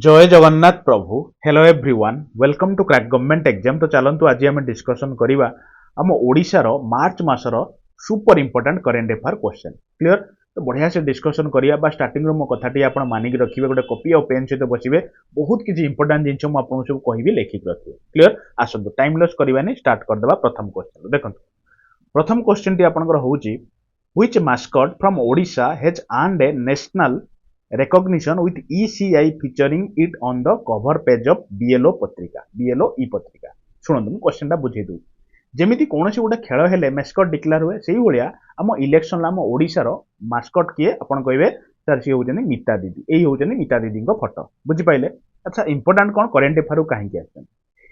जय जगन्नाथ प्रभु hello everyone welcome to crack government exam. तो चलतु आज आम डिस्कसन करवा आम ओडिशार मार्च मासर super important current affair question clear. तो बढ़िया से डिस्कसन करिया स्टार्टिंग मो कथाटी आप मानिक रखिए गोटे कॉपी और पेन सहित बसवे बहुत किसी इंपोर्टेंट जिन मुझे सब कहि लिखिक रखिए क्लियर। आसतु टाइम लॉस करवानी स्टार्ट करदे प्रथम क्वेश्चन देखो। प्रथम क्वेश्चन टी आपनकर होउची which mascot from Odisha has earned A national recognition with ECI featuring it on the cover page of BLO पत्रिका BLO ई पत्रिका। शुणନ୍ତୁ ମୁଁ क्वेश्चन टा बुझेई दउ जेमिति कोनोसी गोटे खेल हेले मास्कट डिक्लेयर हुए सेही भलिया हम इलेक्शन हम ओडिसा रो मास्कट किए आपण कहबे सर सी होजनी मिता दीदी एही होजनी मिता दीदी को फोटो बुझि पाइले। अच्छा इंपोर्टेंट कोन करेंट अफेयर काहे कि आछन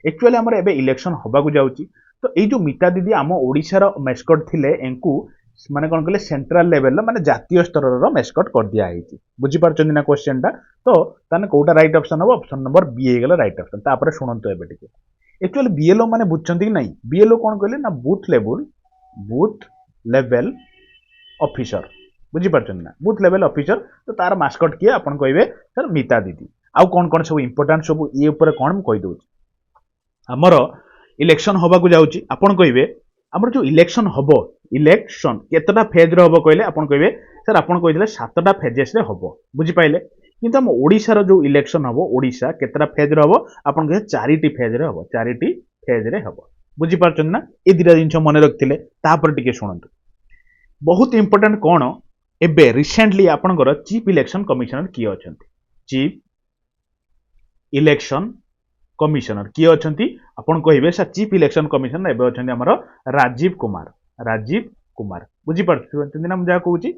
एक्चुअली हमर एबे इलेक्शन होबा को जाउची तो एई जो मिता दीदी हम ओडिसा रो मास्कट थिले एंकु माने कौन कहले सेंट्रल लेवल माने जातीय स्तर रो मेस्कट कर दिया है बुझी पारछन ना क्वेश्चन टा। तो ताने कोटा राइट ऑप्शन हो ऑप्शन नंबर बी हे गेला राइट ऑप्शन। तापर सुनंतो एबे टिके एक्चुअली बीएलओ माने बुझछंती कि नहीं बीएलओ कौन कहले ना बूथ लेवल ऑफिसर बुझी पारछन ना बूथ लेवल ऑफिसर। तो तार मास्कट किए अपन कहबे सर मिता दीदी आउ कौन कौन सब इंपोर्टेंट सब ये ऊपर कौन कहि दोछि हमरो इलेक्शन होबा को जाउची आपण कहबे हमर जो इलेक्शन हबो इलेक्शन केतटा फेज रे हबो कहले आपण कहबे सर आपण कहिदले 7टा फेजेस रे हबो बुझि पाइले। किंतु हम ओडिसा रो जो इलेक्शन हबो ओडिसा केतटा फेज रे हबो आपण कहे 4टी फेज रे हबो 4टी फेज रे हबो बुझि पारछन ना ए दिरा जिंस मने रखथिले। तापर टिके सुनंतु बहुत इंपोर्टेंट कोन एबे रिसेंटली आपनकर चीफ इलेक्शन कमिश्नर किए अछंती चीफ इलेक्शन कमिश्नर किए अछंती आपण कहबे सर चीफ इलेक्शन कमिश्नर एबे अछंती हमर राजीव कुमार बुझी पारछन ना मुझे कहूची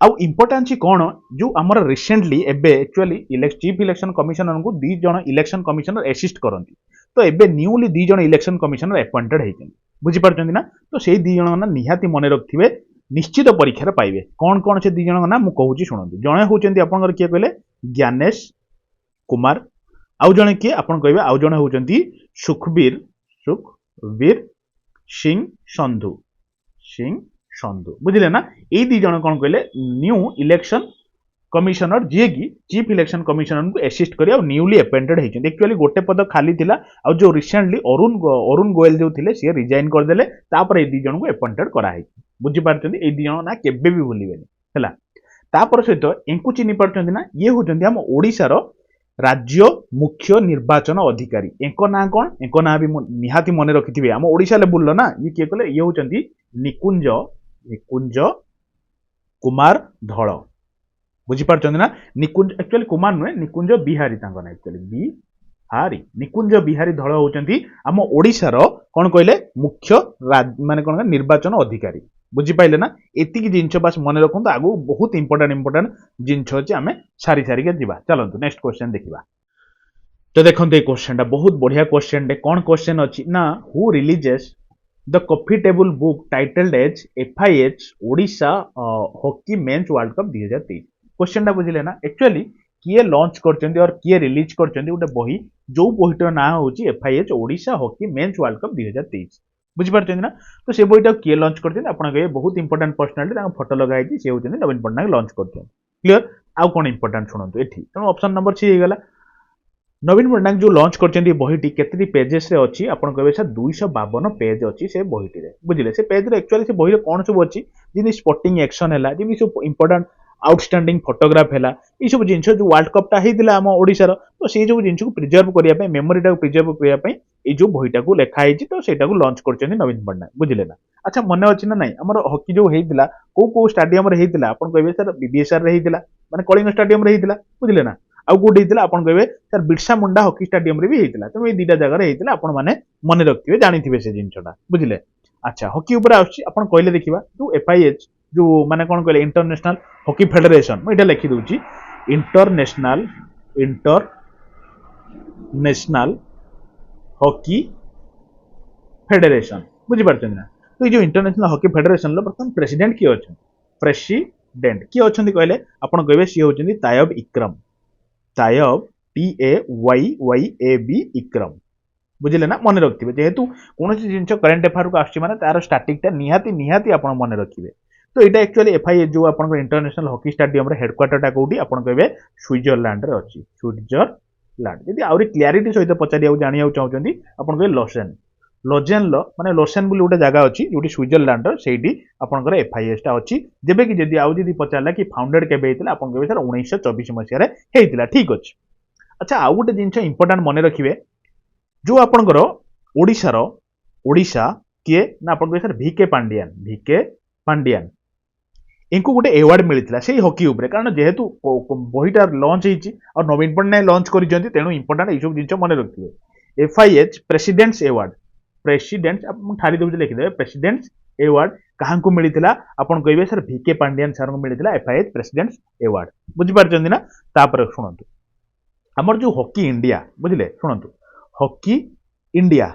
आउ इंपोर्टेंट छि कोन जो हमर रिसेंटली एबे एक्चुअली चीफ इलेक्शन कमिश्नर को 2 जण इलेक्शन कमिश्नर असिस्ट करंती। तो एबे न्यूली 2 जण इलेक्शन कमिश्नर अपॉइंटेड हेइछन बुझी पारछन ना। तो सेही 2 जण ना निहाती मने रखथिबे निश्चित परीक्षा रे पाइबे कोन कोन से 2 जण ना मु कहूची सुनंतु। जणे होचंती आपनकर किए कहले ज्ञानेश कुमार आउ जणे किए आपण कहबे आउ जणे होचंती सुखबीर सिंह संधु बुझिले ना। ए 2 जण कोन कहले न्यू इलेक्शन कमिश्नर जे की चीफ इलेक्शन कमिश्नर को असिस्ट करी न्यूली अपॉइंटेड हेइछन। एक्चुअली गोटे पद खाली थिला आ जो रिसेंटली अरुण गोयल जो थिले से रिजाइन कर देले तापर ए 2 जण को अपॉइंटेड करा है बुझि पारछन। ए 2 जण ना केबे भी भूलिबेनी हैला। तापर सहित एंकु चिनि पारछन ना ये होचंती हम ओडिसा रो राज्य मुख्य निर्वाचन अधिकारी एंको ना कौन एंको ना भी निहाती मने रखिथिबे हम ओडिसा लेवल ना ये किए कहले ये होचंती निकुंज कुमार धळ बुझी पारछन ना। निकुंज एक्चुअली कुमार नुहे निकुंज बिहारी तांको ना एक्चुअली बिहारी निकुंज बिहारी धळ होचंती हम ओडिसा रो कोन कहले मुख्य माने कोन निर्वाचन अधिकारी बुझी पाइले ना। एतिकी जिंस बास मन रखु आगु बहुत इंपोर्टेंट जिंस अच्छे आम सारी के जीवा। चलतु नेक्स्ट क्वेश्चन देखा। तो देखो ये क्वेश्चन टा बहुत बढ़िया क्वेश्चन टे कौन क्वेश्चन अच्छी ना who releases the coffee table book titled as FIH Odisha hockey men's world cup 2023 question टा बुझिले ना। एक्चुअली किए लॉन्च करचंदी और किए रिलीज करचंदी गोटे बही जो बहीटर ना होची FIH Odisha hockey men's world cup 2023 बुझी पारछन ना। तो से बहीटा किए लॉन्च करछन आपण कहे बहुत इंपोर्टेंट पर्सनालिटी तांको फोटो लगाई छि से होचन नवीन पटनायक लॉन्च करछन क्लियर। आउ कोन इंपोर्टेंट सुनंतु एठी तनो ऑप्शन नंबर 6 हे गेला नवीन पटनायक जो लॉन्च करछन बहीटी केतरी पेजेस रे अछि आपण कहबे सर 252 पेज अछि से बहीटी रे बुझिले। से पेज रे एक्चुअली से बही रे कोन सब अछि जिनि स्पोर्टिंग एक्शन हैला जिनि सब इंपोर्टेंट आउटस्टैंडिंग फोटोग्राफ है ये सब जिन जो वर्ल्ड कप टा होता आम ओडिशार। तो से जो जिन को प्रिजर्व करने मेमोरी टाक प्रिजर्व करने ये जो बहीटा को लिखाई तो सेटा को लॉन्च कर नवीन पटनायक बुझिले ना। अच्छा मन अच्छी ना नहीं आम हॉकी जो होता कौ स्टाडियम होता आप कहे सर BBSR होता माने कलिंग स्टाडियम होता बुझिले ना। आउ कौट होता आप कहे sir Birsa Munda hockey stadium भी होता। तो ये 2टा जगह होता आपण मैंने मन रखिए जानी से जिनटा बुझिले। अच्छा हॉकी उपर आपन कहले देखा जो FIH जो माने कौन कहले इंटरनेशनल हॉकी फेडरेशन मुझे लिखि दूची इंटरनेशनल हॉकी फेडरेशन बुझी पारछन ना। तो ये जो इंटरनेशनल हॉकी फेडरेशन प्रथम प्रेसिडेंट किए अच्छा प्रेसिडेंट किए अच्छा कहले आपण कहबे सी होचंदी तायब TAYYAB इक्रम बुझिले ना। मन रखिए जेहेतु कौन जिन करेन्ट अफेयर को आसछि माने तार स्टार्टिंग टा निहाती आपण मन रखिए तो यहाँ एक्चुअली एफआईएच जो आप इंटरनेशनल हॉकी स्टेडियम हेडक्वार्टर कौटी आप कहे स्विट्जरलैंड रे अच्छी स्विट्जरलैंड यदि आहरी क्लियरिटी सहित पचारिया जाना चाहते आप कहे लोसेन लोजेन माने लोसेन बोली गोटे जगह अच्छी जो स्विट्जरलैंड से आपंकर एफआईएच टा अच्छी जेबे कि जदि आउ जदि पचारा कि फाउंडेड केबे होता आप कहे सर 1924 मसीह होता ठीक अच्छे। अच्छा आउ गोटे जिन इंपोर्टाट मन रखिए जो आपंकर ओडिशार ओडिशा किए ना आप कहे सर भिके पांडियान इनको गोटे एवार्ड मिलता से हॉकी उपरे कारण जेहेतु बहीटा लंच हो नवीन पट्टनायक लंच कर तेणु इंपोर्टाट ये सब जिन मन रखिए एफआईएच प्रेसिडेंट्स एवार्ड प्रेसिडेंट ठारी दूसरे लिखिदे प्रेसिडेंट्स एवार्ड क्या मिलता आपन कहे सर भिके पांडियान सर को मिलता एफआईएच प्रेसिडेंट्स एवार्ड बुझीपार ना तापर शुणु आमर जो हॉकी इंडिया बुझे शुणु हॉकी इंडिया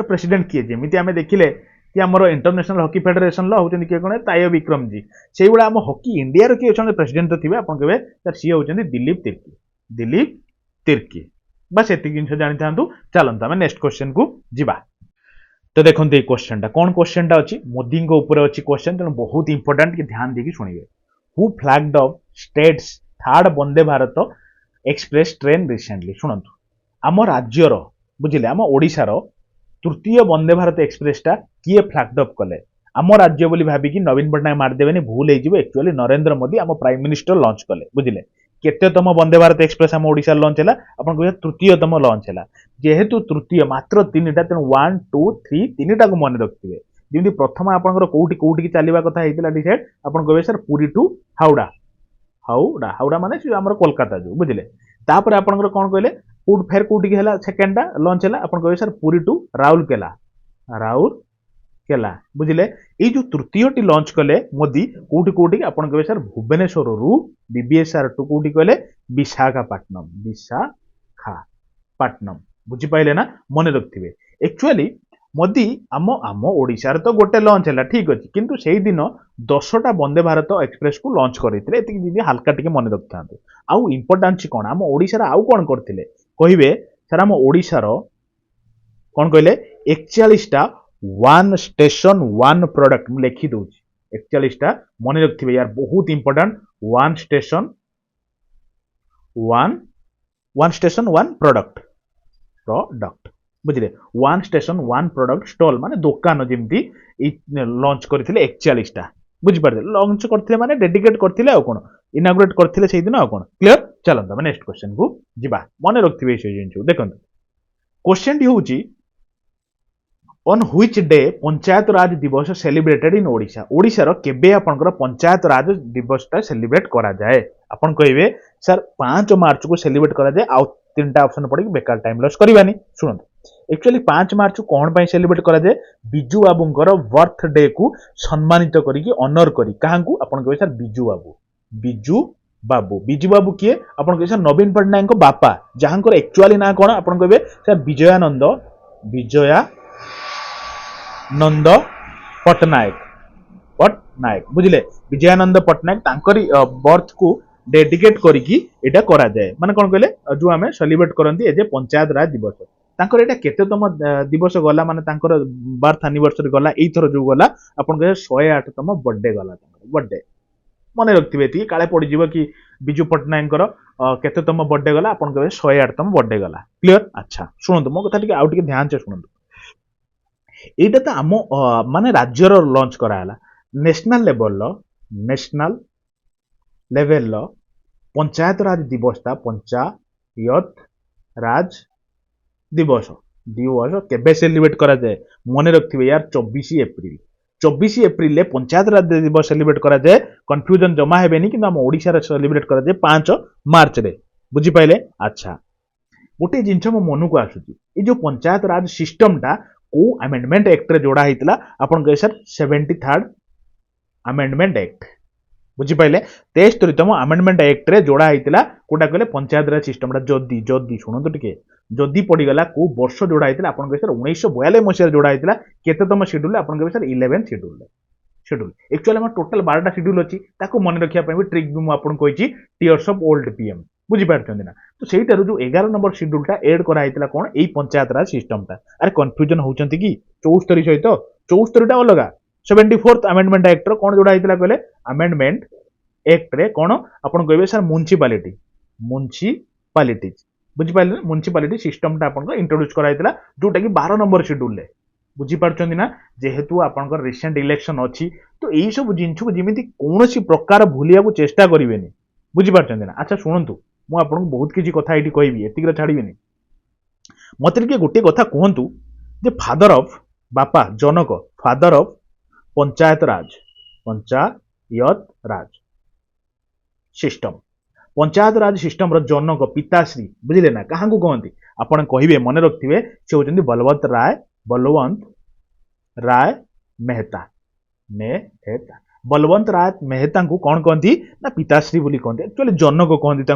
प्रेसिडेंट किए जमी आम देखिले कि आमर इंटरनेशनल हॉकी फेडरेशन होती किए कौन ताय विक्रम जी से भाया आम हॉकी इंडिया किए अच्छा प्रेसिडेंट तो थे आप कहे सर सी होती दिलीप तिर्की बस एति जिन जानी था चलता आम नेक्स्ट क्वेश्चन को जीवा। तो देखो ये क्वेश्चन टा कौन क्वेश्चन टा अच्छी मोदी ऊपर अच्छी क्वेश्चन तेणु बहुत इंपोर्टेंट कि ध्यान देकी शुणिए who flagged off state's third Vande Bharat express train recently शुणु आम राज्यर बुझे आम ओडिशार तृतीय वंदे भारत एक्सप्रेस टा किए फ्लैग्ड अप कले आम राज्य बोली भाविकी नवीन पट्टनायक मारदेवे भूल हो एक्चुअली नरेंद्र मोदी आम प्राइम मिनिस्टर लॉन्च कले बुझे केतेतम वंदे भारत एक्सप्रेस आम ओडिशा लॉन्च है आप तृतीयतम लॉन्च है जेहेतु तृतीय मात्र 3टा तेणु 1 2 3 3टा को मन रखिए जमी प्रथम आपंकर कौटी कौटी चलवा कथा होता डिसाइड आप कहे सर पुरी टू हावड़ा हावड़ा हावड़ा माने आम कोलकाता जो बुझे तापर आपंकर कौन कहले फेर कौटी है सेकेंडा लॉन्च है आप कहे सर पुरी टू राउरकेला बुझे ये जो तृतीयटी लॉन्च कले मोदी कौटी कौटी आप कहे सर भुवनेश्वर रु बीबीएसआर टू कौटी कहले विशाखापाटनम बुझीपारे ना मन रखिए एक्चुअली मोदी आम आम ओडिशार तो गोटे लॉन्च है ठीक अच्छे किंतु से दिन 10टा वंदे भारत एक्सप्रेस को लॉन्च करते हाल्का टी मन रखि था आउ इंपोर्टान्स कौन आम ओडिशार आउ कौन करते कहे सर आम ओडिशार कौन कहले 41टा वन स्टेशन वन प्रोडक्ट मुझे लिखी दूसरी 41टा मन रखिए यार बहुत इंपोर्टेंट वन स्टेशन वन प्रोडक्ट बुझे one station one product stall माने दुकान जमी लॉन्च करते 41टा बुझीपारे लॉन्च करते माने डेडिकेट करते आ कौन इनागुरेट करते से दिन आ कौन क्लियर चलता नेक्स्ट क्वेश्चन को जीवा मन रखिए जिन देखो क्वेश्चन टी हूँ ऑन व्हिच डे पंचायत राज दिवस सेलिब्रेटेड इन ओडिशा ओडिशार केबे आपनकर पंचायत राज दिवस टा सेलिब्रेट करा जाए आपन कहिबे सर 5 मार्च को सेलिब्रेट करा जाए आ 3टा ऑप्शन पड़ी बेकार टाइम लॉस करबानी सुनंत एक्चुअली 5 मार्च को कोन पई सेलिब्रेट करा जाए बिजू बाबूंकर बर्थडे को सम्मानित करिकि ऑनर करी काहांकू आपन कहिबे सर बिजू बाबू किए आपन कहिबे सर नवीन पट्टनायक को बापा जहांकर एक्चुअली ना कोन आपन कहिबे सर विजयानंद पट्टनायक बुझिले विजयानंद पट्टनायक तांकरी बर्थ को डेडिकेट करिकि एटा करा जाए माने कोन कहले जो आमे सेलिब्रेट करंती एजे पंचायत राज दिवस तांकर एटा केतेतम दिवस गला माने तांकर बर्थ एनिवर्सरी गला एई थरो जो गला आपन कहे 108 तम बर्थडे गला तांकर बर्थडे मन रखिबे ती काले पड़ी जीव कि बिजू पट्टनायकर केतेतम बर्थडे गला आपन कहे 108 तम बर्थडे गला क्लियर अच्छा सुनंतु मो कथा टिके आउ टिके ध्यान से सुनंतु एटा तो आम माने राज्यर लॉन्च कराला नेशनल लेवल पंचायत राज दिवस था पंचायत राज दिवस केबे सेलिब्रेट करा जाए मन रखिए यार 24 एप्रिल पंचायत राज दिवस सेलिब्रेट करा जाए कंफ्यूजन जमा हेबेनी कि आम ओडिशा सेलिब्रेट करा जाए 5 मार्च रे बुझी पाइले अच्छा गोटे जिनस मो मन को आसुची ये जो पंचायत राज सिस्टम टा को अमेंडमेंट एक्ट रे जोड़ा होता आपन कहे सर 73rd अमेंडमेंट एक्ट बुझीपारे 73तम अमेंडमेंट एक्ट रे जोड़ा होता कोटा कहले पंचायत राज सिस्टम जदि शुणु टिके जदि पड़गला को वर्ष जोड़ा होता आपन कहे सर 1942 मसीह जोड़ा होता केतेतम शेड्यूल आपन कहे सर 11 शेड्यूल एक्चुअली हम टोटल 12टा शेड्यूल अच्छी ताको मन रखिया पे भी ट्रिक भी मु आपन कहिची टीयर्स ऑफ ओल्ड पीएम बुझीपारछन ना तो सेटार जो 11 नंबर शेड्यूलटा एड कराइला कौन यही पंचायत राज सिस्टमटा अरे कन्फ्यूजन होती कि 74 सहित 74टा अलग 74th अमेंडमेंट एक्ट रो कोन जोडा हितला कहले अमेंडमेंट एक्ट रे कोन आपण कहबे सर म्युनिसिपालिटीज बुझी पाइले म्युनिसिपालिटी सिस्टम टा आपण इंट्रोड्यूस करा हितला जोटा कि 12 नंबर शेड्यूल रे बुझी पारछन ना जेहेतु आपण रिसेंट इलेक्शन अछि तो एई सब जिंछु जेमिति कोनोसी प्रकार भूलिया को चेष्टा करिवेनी बुझी पारछन ना अच्छा सुनंतु मु आपण बहुत किछि कथा एठी कहबी एतिक छाड़ीबेनी मते के गोटे कथा कहंतु जे फादर ऑफ बापा जनक father of panchayat raj system panchayat raj system रो जनक पिताश्री बुझिले ना कहां को कहंती आपण कहिबे मने रखथिबे से होचंदी बलवंत राय मेहता बलवंत राय मेहता को कौन कहती ना पिताश्री बोली कहते एक्चुअली जनक कहती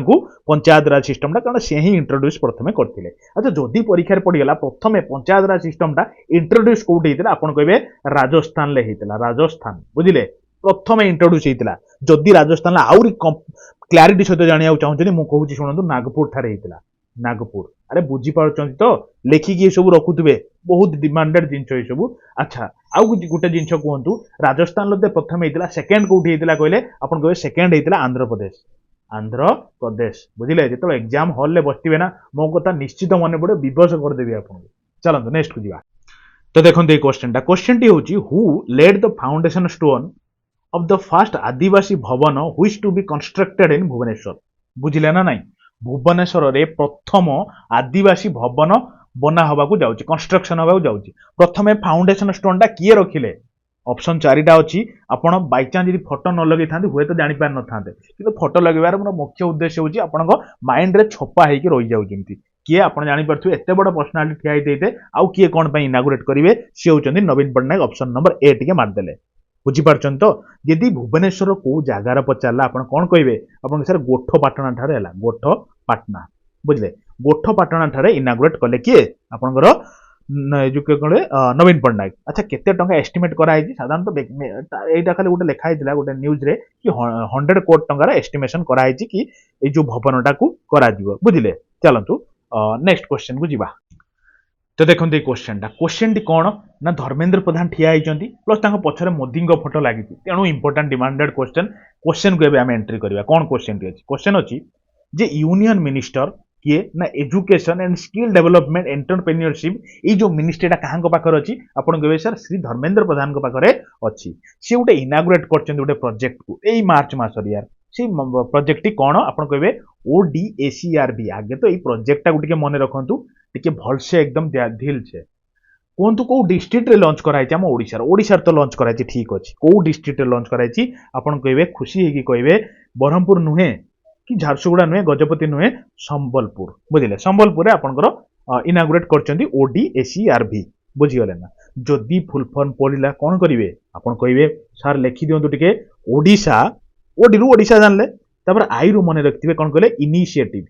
पंचायत राज सिस्टम कारण से ही इंट्रोड्यूस प्रथम करते अच्छा जदि परीक्षा पड़गला प्रथम पंचायत राज सिस्टम इंट्रोड्यूस कौटी होता आप कहे राजस्थान राजस्थान बुझे प्रथम इंट्रोड्यूस होता जदि राजस्थान आउरी क्लारिटी सहित जाना चाहूँ मुझे शुणु नागपुर ठारे होता नागपुर अरे बुझीपार तो लेखिकी सब रखुवे बहुत डिमांडेड जिन सब अच्छा आउ गोटे जिन कहतु राजस्थान प्रथम होता सेकेंड कौटी होता कहले आप कहे सेकेंड होता आंध्र प्रदेश बुझे जो एग्जाम हॉल में बसते ना मो कथा निश्चित मन पड़े विवश करदेवी आपको चलते नेक्स्ट को जा तो देखो ये क्वेश्चन टी हूँ who led the foundation stone of the first Adivasi Bhavan which to be constructed in Bhubaneswar बुझिले ना नहीं भुवनेश्वर रे प्रथम आदिवासी भवन बना हवा को जाउची कंस्ट्रक्शन हवा को जाउची प्रथमे फाउंडेशन स्टोन टा किए रखिले ऑप्शन 4टा अछि आपण बाय चांस यदि फोटो न लगै थांते हुए तो जानि पार न थांते किंतु फोटो लगेबार मोर मुख्य उद्देश्य होची आपनको माइंड रे छपा हेकी रहि जाउ जेंती किए आपण जानि परथु एते बड़ पर्सनालिटी ठिया देते आउ किए कोन पय इनागुरेट करिवे से होचंदी नवीन पटनायक ऑप्शन नंबर 8 के मार देले बुझी पारछन तो यदि भुवनेश्वर को जगार पचारला आपण कोन कहिबे आपण सर गोठपाटना ठारे हला गोठपाटना बुझले गोठपाटना ठारे इनागुरेट कले किए आपनकर जो कहले नवीन पटनायक अच्छा केते टंका एस्टिमेट करा है साधारण तो एटा खाली गोटे लिखा है गोटे न्यूज रे कि 100 कोटी टंका एस्टिमेशन करा है कि ए जो भवनटा को करा दिबो बुझले चलंतु नेक्स्ट क्वेश्चन को जीवा तो देखो ये क्वेश्चन टी कौन ना धर्मेंद्र प्रधान ठिया होती प्लस पछरे मोदी फोटो लगी तेणु इंपोर्टाट डिमांडेड क्वेश्चन को एम एंट्री करवा कौन क्वेश्चन अच्छी जे यूनियन मिनिस्टर किए ना education and skill development entrepreneurship ये जो मिनिस्ट्रीटा क्या पाखे अच्छी आपड़ कहे सर श्री धर्मेंद्र प्रधान पाखे अच्छी सी गोटे इनागुरेट कर प्रोजेक्ट को यही मार्च मासर यार से प्रोजेक्ट कौन आप कहे ODACRB आगे तो ये प्रोजेक्टा को मन रखु टे भलसे एकदम ढिल से कहतु कौ डिस्ट्रिक्ट रे लॉन्च कराई आम ओडिशार तो लॉन्च कराई ठीक अच्छे कौ डिस्ट्रिक्ट रे लॉन्च कराई आपन कहे खुशी है कहे ब्रह्मपुर नुहे कि झारसुगुड़ा नुहे गजपति नुहे संबलपुर बुझे संबलपुर में आपंकर इनागुरेट कर ODACRB बुझीगले ना जदि फुल फॉर्म पढ़ला कौन करेंगे आपन कहे सार लिखि दिंतु टे ओडिशा ओडी रु ओडिशा जानले तापर आई रु मन रखिथे कौन कहले इनिशिएटिव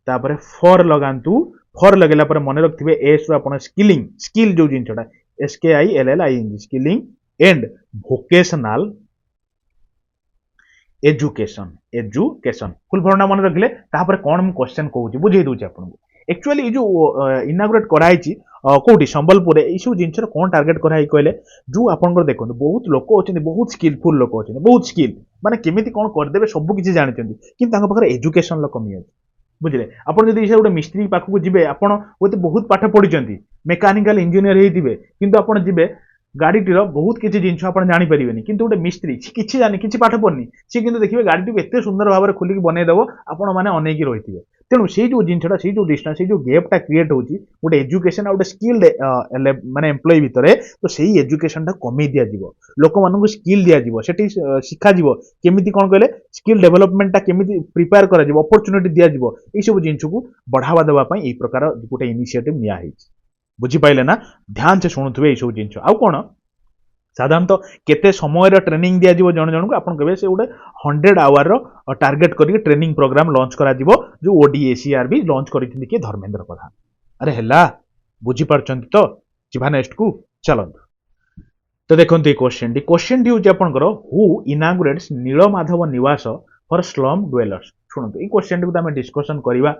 तापर फॉर लगांतु फॉर लगेला पर मन रखिथे एस रु आपण स्किल जो जिनछटा SKILLING skilling and vocational education full form मन रखिले तापर कोन हम क्वेश्चन कहूची बुझे दूची आपन एक्चुअली ये जो इनागुरेट कराई कौटी संबलपुर यू जिन कौन टार्गेट कराई कहले जो आपंकर देखो बहुत लोक अच्छा बहुत स्किलफुल लोक अच्छा बहुत स्किल माने केमिति कौन करदेवे सब किसी जानते कि एजुकेशन कमी अच्छे बुझे आपड़ जब गोटे मिस्त्री पाखक जी आपड़ बहुत पाठ पढ़ी मेकानिकल इंजीनियर होते किंतु आपड़ जी गाड़ीटीर बहुत किसी जिन आप जापर किंतु गोटे मिस्त्री किसी जानी किसी पाठ पढ़नी सी किंतु देखिए गाड़ी को एत सुंदर भाव में खोलिक बनईदेव आपण मैंने अनेक रही है तेणु से जो जिनटा से जो डिस्टेंस से जो गैपटा क्रिएट होती गोटे एजुकेशन आ गोटे स्किल्ड माने एम्प्लॉय भितर तो सही एजुकेशनटा कमी दिज्व लोक मानक स्किल दिज्व से शिखा केमी कौन कहले स्किल डेवलपमेंटा केमी प्रिपेयर कर अपॉर्चुनिटी दिज्व ये सब जिन को बढ़ावा देवाई ये प्रकार गोटे इनिशिएटिव नियाई बुझीपारे ना ध्यान से शुणुवे ये सब जिन आउ कौन साधारणतः केते समय ट्रेनिंग दिया जन जन को आप कहे से गोटे 100 आवर टार्गेट करके ट्रेनिंग प्रोग्राम लॉन्च करा जो ODACRB लॉन्च करते किए धर्मेंद्र प्रधान अरे है बुझीपार तो जीवा नेक्स्ट को चलते तो देखो ये क्वेश्चन टी हूँ आपंकर हु इनागुरेट्स नीलमाधव निवास फॉर स्लम ड्वेलर्स शुणु ये क्वेश्चन को डिस्कसन करवा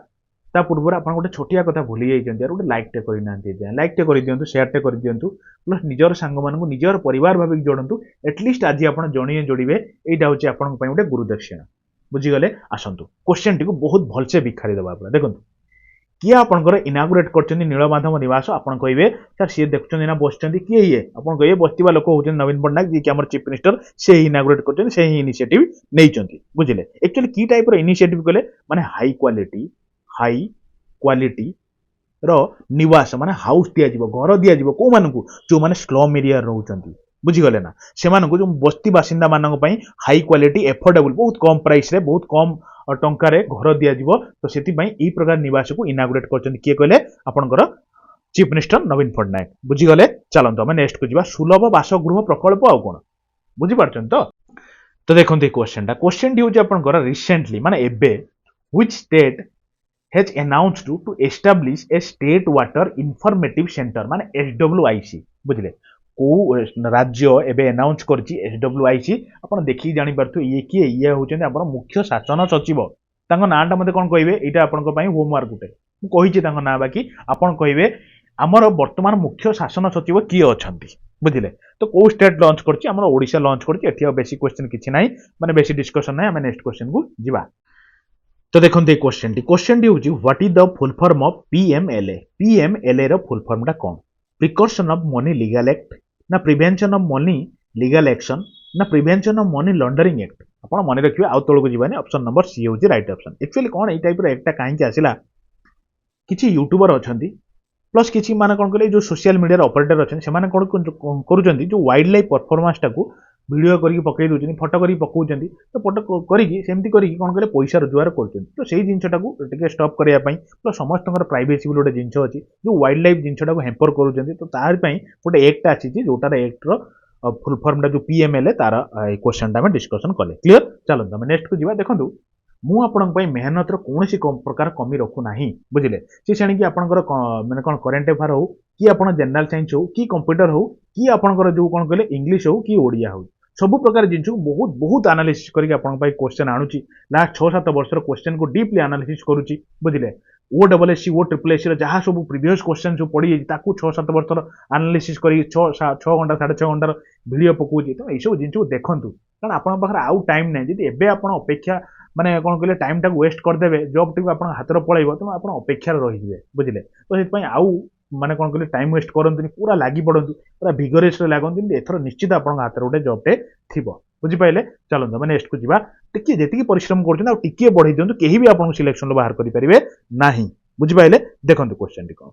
ତା ପୂର୍ବରୁ ଆପଣ ଗୋଟେ ଛୋଟିଆ କଥା ଭୁଲି ଯାଇଛନ୍ତି ଆର ଗୋଟେ ଲାଇକ୍ଟେ କରିନାହାନ୍ତି ଲାଇକ୍ଟେ କରିଦିଅନ୍ତୁ ସେୟାରଟେ କରିଦିଅନ୍ତୁ ପ୍ଲସ୍ ନିଜର ସାଙ୍ଗମାନଙ୍କୁ ନିଜର ପରିବାର ଭାବିକି ଯୋଡ଼ନ୍ତୁ ଏଟଲିଷ୍ଟ ଆଜି ଆପଣ ଜଣିଏ ଯୋଡ଼ିବେ ଏଇଟା ହେଉଛି ଆପଣଙ୍କ ପାଇଁ ଗୋଟେ ଗୁରୁଦକ୍ଷିଣା ବୁଝିଗଲେ ଆସନ୍ତୁ କ୍ୱେଶ୍ଚନଟିକୁ ବହୁତ ଭଲସେ ବିଖାରି ଦେବା ଆପଣ ଦେଖନ୍ତୁ किए आपंकर इनागुरेट कर नीलमाधव निवास आप कहे सर सी देखुं ना बसुँच किए ये आप कहे बसवा लोक हूँ नवीन पट्टनायक जी आम चीफ मिनिस्टर से ही इनागुरेट कर इनिशिएटिव नहीं बुझे एक्चुअली की टाइप इनिशिएटिव कले माने हाई क्वालिटी निवास माने हाउस दिज्व घर दिज्व कौ मान जो मैंने स्लम एरिया रोच बुझीगले ना से जो बस्ती बासिंदा मान हाई क्वालिटी एफोर्डेबल बहुत कम प्राइस रे बहुत कम टंकार घर दिज्व तो से प्रकार निवास को इनागुरेट कर किए कहले आपंकर चीफ मिनिस्टर नवीन पट्टनायक बुझीगले चलते आम नेक्स्ट को जी सुलभ बासगृह प्रकल्प आउ कौन बुझीपार तो देखो क्वेश्चन टी हूँ रिसेंटली माने एबे which state has announced to establish a state water informative center माने SWIC बुझले को राज्य एबे अनाउंस करछि SWIC आपण देखि जानि परथु ये किए ये होचन आपण मुख्य शासन सचिव तांको नाटा मते कोन कहिबे एटा आपनको पई होमवर्क गुटे मु कहिछि तांको ना बाकी आपण कहिबे हमर वर्तमान मुख्य शासन सचिव किए अछंती बुझले तो को स्टेट लॉन्च करछि हमर ओडिसा लॉन्च करछि एठी बेसी क्वेश्चन किछि नाही माने बेसी डिस्कशन नाही हम नेक्स्ट क्वेश्चन को जिबा तो देखो क्वेश्चन टी हूँ what is the full form of PMLA रो फुल फॉर्म टा कौन precaution of money legal act ना prevention of money legal action ना prevention of money laundering act आपण मन रखिए आउ तौक जावानी ऑप्शन नंबर सी हूँ राइट ऑप्शन एक्चुअली कौन यही टाइप एक्टा कहीं आसला किसी यूट्यूबर अच्छा प्लस किसी माने कौन कहले जो सोशल मीडिया ऑपरेटर अच्छा से करुँच जो वाइल्ड लाइफ परफॉर्मेंस टाक भिडियो करके पकई दूसरी फटो करके पकाउं तो फटो करमती करके कौन कहले पैसा रोजगार कर तो से जिनटा टे स्टप करने प्लस समस्त प्राइवेसी गोटे जिन अच्छी जो वाइल्ड लाइफ जिनटा हेम्पर कर तो तार गोटे एक्ट आसी जोटार एक्टर फुल फॉर्म जो पीएमएलए तार क्वेश्चन आम डिस्कसन कले क्लीयर चलते आम नेक्स्ट को जी देखो मु आपण मेहनत कौन प्रकार कमी रखू ना बुझे सी से आपंकर मैंने कौन करेन्ट अफेयर हो कि आप जनरल साइंस हो कि कंप्यूटर हो कि आपंकर जो कौन कहले इंग्लीश हो कि ओडिया हो सब प्रकार जिन बहुत बहुत एनालिसिस करके क्वेश्चन आणुची लास्ट 6-7 वर्षर क्वेश्चन को डीपली एनालिसिस करुच्ची बुझे OSSC OSSC जहाँ सब प्रीवियस क्वेश्चन जो पड़ी जाइए 6-7 वर्षर एनालिसिस कर 6 घंटा 6.5 घंटार भिडियो पकाउची तो यही सब जिन देखूँ कारण आपन पाखे आउ टाइम ना जी एबे आपन अपेक्षा माने कौन कहले टाइम टाक वेस्ट करदे जॉब टी आप हाथ पलैब तो आप अपेक्षार रही बुझे तो से आउ माने कौन कहले टाइम वेस्ट करंतुनी पूरा लागि पड़ंतु पूरा भिगोरियस लागंतुनी एथर निश्चित आपन हाथ गोटे जॉबटे थिबो बुझी पाइले चलंतु हम नेक्स्ट को जीवा टिके जेतिकी परिश्रम करछन आ टिके बढ़ाई दियंतु केही भी आपन सिलेक्शन बाहर करि परिबे नाही बुझी पाइले देखंतु क्वेश्चन टी कोन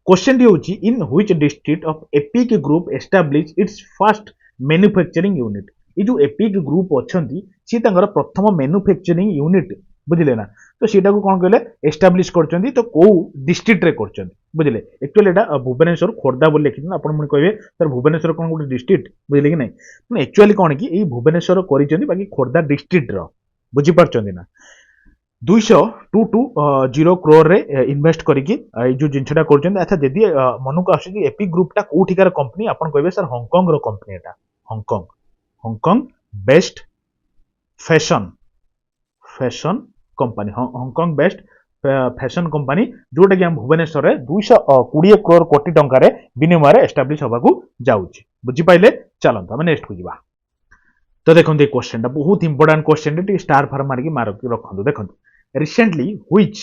क्वेश्चन टी होची in which district of epic group establish it's first manufacturing unit ये जो एपिक ग्रुप अच्छी सी प्रथम मैन्युफैक्चरिंग यूनिट बुझे ना तो सीटा को कौन कहले एस्टाब्लिश कर तो कौ डिस्ट्रिक्ट रे कर बुझे एक्चुअली एटा भुवनेश्वर खोर्धा बोली लिखी आप कहे सर भुवनेश्वर कौन गोटे डिस्ट्रिक्ट बुझे कि नहीं एक्चुअली कौन कि यही भुवनेश्वर कर बाकी खोर्धा डिस्ट्रिक्ट बुझीपार ना 200 करोड़ रे इन्वेस्ट करके जो जिनटा कर अच्छा जदि मन को आस एपिक ग्रुपटा कौटिकार कंपनी आप कहे सर हांगकांग रो कंपनी एटा Hong Kong best fashion company Hong Kong best fashion company जोटा कि भुवनेश्वर में 220 करोड़ कोटी टंकार विनिमय एस्टाब्लिश होगा जाऊँगी बुझीपारे चलते आम नेक्स्ट को जी तो देखो ये क्वेश्चन बहुत इंपोर्टाट क्वेश्चन स्टार फार मारिकी मार्क रखु देखो recently which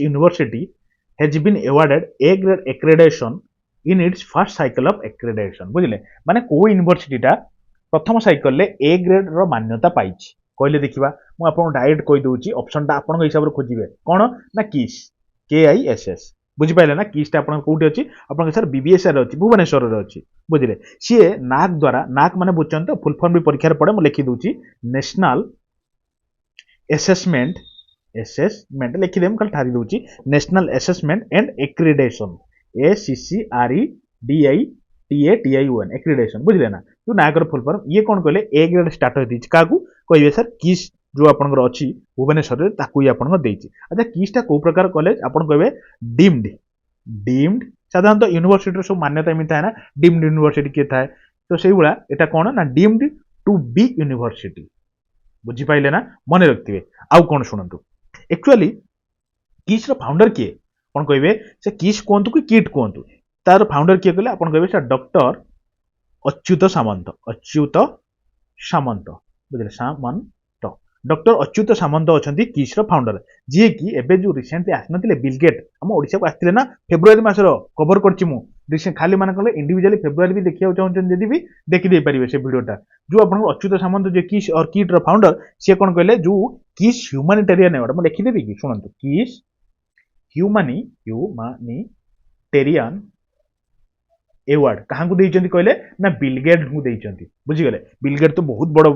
university has been awarded A grade accreditation in its first cycle of accreditation बुझे माने को यूनिवर्सिटीटा प्रथम साइकिल ए ग्रेड रो मान्यता पाई कहले देखा मुझे डायरेक्ट कहीदे ऑप्शन आप हिसाब से खोजे कौन ना किस KISS बुझीपारे ना किसटा कौटी अच्छी आप सर BBSR अच्छी भुवनेश्वर अच्छी बुझे सी नाक द्वारा नाक मैंने बुझे तो फुल फॉर्म भी परीक्षा पड़े मुझे लिखिदे नेशनल एसेसमेंट लिखिदे मुझे ठारी दूसरी national assessment and accreditation ACCREDITATION accreditation बुझे ना जो नाकर फुल फॉर्म ये कौन कहले ए ग्रेड स्टार्ट होती क्या कहे सर किस जो आपंकर अच्छी भुवनेश्वर अच्छा किसटा कौ प्रकार कॉलेज आप कहे डीम्ड साधारणतः यूनिवर्सिटी सब मान्यता एमती थाए ना डीम्ड यूनिवर्सिटी किए थाए तो से भाया यहाँ कौन ना डीम्ड टू बी यूनिवर्सिटी बुझीपारे ना मन रखिए आउ कौन शुणु एक्चुअली किस रो फाउंडर किए आपण कहबे से किस कहतु कि किट कहतु तार फाउंडर किए कहले आपण कहबे से डॉक्टर अच्युत सामंत बुझले सामंत डॉक्टर अच्युत सामंत अछंती किस रो फाउंडर जी कि एबे जो रिसेंटली आसनथिले बिल गेट हम ओडिसा को आस्थिले ना फेब्रुआरी मासरो कवर करछि मु रिसेंट खाली मान कहले इंडिविजुअली फेब्रुआरी भी देखिया चाहछन जदी भी देखि दे परिबे से वीडियोटा जो आपण अच्युत सामंत जो किस और किट रो फाउंडर से कोन कहले जो किस ह्यूमैनिटेरियन अवार्ड म लिखि देबी कि सुनंतु किस ह्यूमानिटेरियन एवार्ड कहाँ देइचंती कहले ना बिल गेट को देइचंती बुझिगले बिल गेट तो बहुत बड़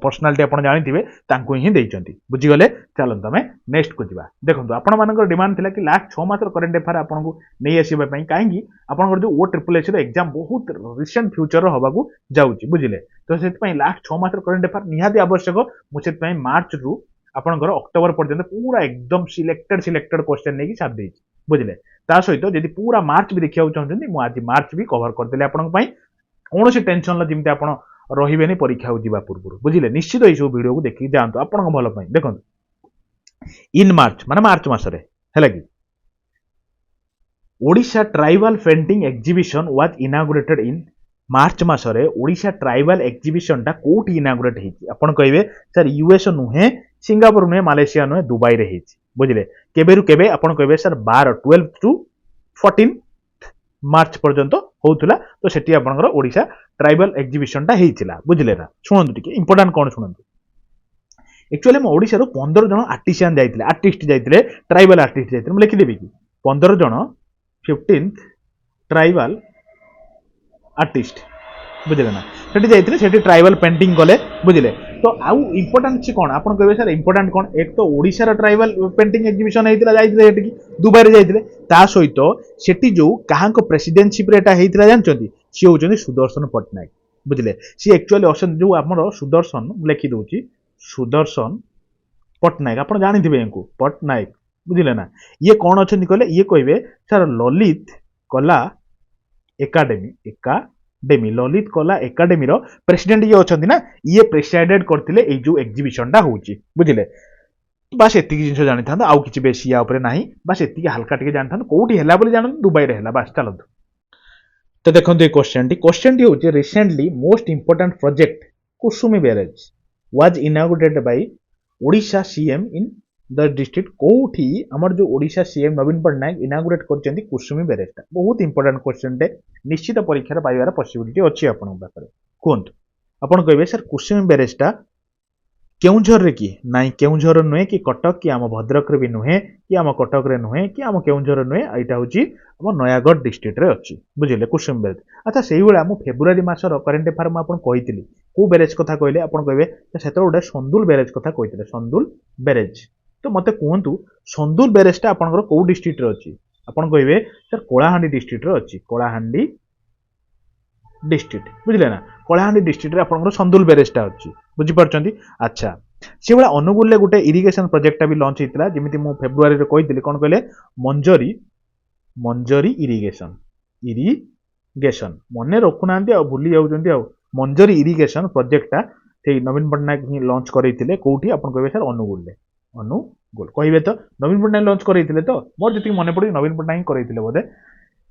पर्सनालिटी आपण जानिथिबे तांको ही देइचंती बुझिगले चलंतु हमें नेक्स्ट को जिबा देखंतु आपण मानकर डिमांड थिला कि लास्ट 6 मास करंट अफेयर आपन को नै आसीबा पई काहेकि आपन जो ओ ट्रिपल एच रो एग्जाम बहुत रिसेंट फ्यूचर रो हबाकू जाउची बुझिले तो सेत पई लास्ट 6 मास करंट अफेयर निहाती आवश्यक मु सेत पई मार्च रु आपन अक्टोबर पर्यंत पूरा एकदम सिलेक्टेड क्वेश्चन नै कि साथ देइची बुझिले ता सहित यदि पूरा मार्च भी देखिया चाहते मु आज मार्च भी कवर करदेले आपन पई कोनोसी टेंशन ल जिमते आपन रहिबेनी परीक्षा हो जिबा पूर्व बुझिले निश्चित एई सब वीडियो को देखि जानतो आपन भलो पई देखंतु इन मार्च माने मार्च मासरे हैला कि Odisha tribal painting exhibition was inaugurated in March मासरे ओडिशा ट्राइबल एग्जीबिशन टा कोठी इनागुरेट हेछि आपन कहबे सर यूएस नुहे सिंगापुर नुहे मालयेशिया नुहे दुबई रे हेछि बुझिले केबेरु केबे आपन कहबे सर 12 टू 14 मार्च पर्यंत होउतला तो सेठी आपनकर ओडिशा ट्राइबल एग्जीबिशन टा हेइतिला बुझिले ना सुनंतु टिके इंपोर्टेंट कोन सुनंतु एक्चुअली म ओडिशा रो 15 जण आर्टिस्ट जाइतिले ट्राइबल आर्टिस्ट जाइतिले म लिखि देबी कि 15 जण 15th ट्राइबल आर्टिस्ट बुझिले ना सेठी जाइतिले सेठी ट्राइबल पेंटिंग कले बुझिले तो आउ इंपोर्टेंट छी कोन आपन कहबे सर इंपोर्टेंट कोन एक तो ओडिसा रो ट्राइबल पेंटिंग एग्जीबिशन हेइतिला जाइतिले हेटी दुबई रे जाइतिले ता सहित सेठी जो काहांको प्रेसिडेंटशिप रे एटा हेइतिला जानचंती सी होचंती सुदर्शन पटनायक बुझिले सी एक्चुअली असन जो हमरो सुदर्शन लिखि दोची सुदर्शन पटनायक आपन जानिथिबे एंकु पटनायक बुझिले ना ये कोन अछंती कहले ये कहबे सर ललित कला एकाडेमी ललित कला एकाडेमी रो प्रेसिडेंट ये अछंती ना ये प्रेसाइडेड करथिले ए जो एग्जीबिशन टा होची बुझिले बस एति जिंस जानि थांदा आउ किछि बेसी या ऊपर नाही बस एति हल्का टिके जानि थांदा कोठी हैला बोली जानन दुबई रे हैला बस चलंतु तो देखंतु ए क्वेश्चन टी होची recently most important project Kusumi barrage was inaugurated by Odisha CM in the district कोठी हमर जो ओडिशा सीएम नवीन पटनायक इनागुरेट करचंती कुसुमी बैरेज टा बहुत इंपोर्टेंट क्वेश्चन टे निश्चित परीक्षा रे पाइबार पॉसिबिलिटी अछि आपन पाखरे कोंत आपन कहबे सर कुसुमी बैरेज टा केउझर रे कि नाइ केउझर नुहे कि कटक कि आम भद्रक रे भी नुहे कि आम कटक रे नुहे कि आम केउझर नुहे एटा होची आम नयागढ़ डिस्ट्रिक्ट रे अछि बुझिले कुसुम बैरेज अच्छा सेही बेला मु फेब्रुआरी मासर करंट अफेयर म आपन कहितली को बैरेज कथा कहले आपन कहबे सेतो गोटे संदुल बैरेज कथा कहितले संदुल बैरेज तो मते कहंतु संदुल बैरेज टा आपन को डिस्ट्रिक्ट रे अछि आपन कहबे सर कोलाहांडी डिस्ट्रिक्ट रे अछि कोलाहांडी डिस्ट्रिक्ट बुझिले ना कोलाहांडी डिस्ट्रिक्ट रे आपन संदुल बैरेज टा अछि बुझी परचंती अच्छा से बेला अनुगुल ले गुटे इरिगेशन प्रोजेक्ट टा भी लॉन्च हितला जेमिति मु फेब्रुआरी रे कहितली कोन कहले मंजरी इरिगेशन मने रखु नांती आ भूली जाउचंती आ मंजरी इरिगेशन प्रोजेक्ट टा से नवीन पटनायक ही लॉन्च करैतिले कोठी आपन कहबे सर अनुगुल कहबे तो नवीन पटनायक लॉन्च करैतिले तो मोर जति मने पड़ी नवीन पटनायक करैतिले बोधे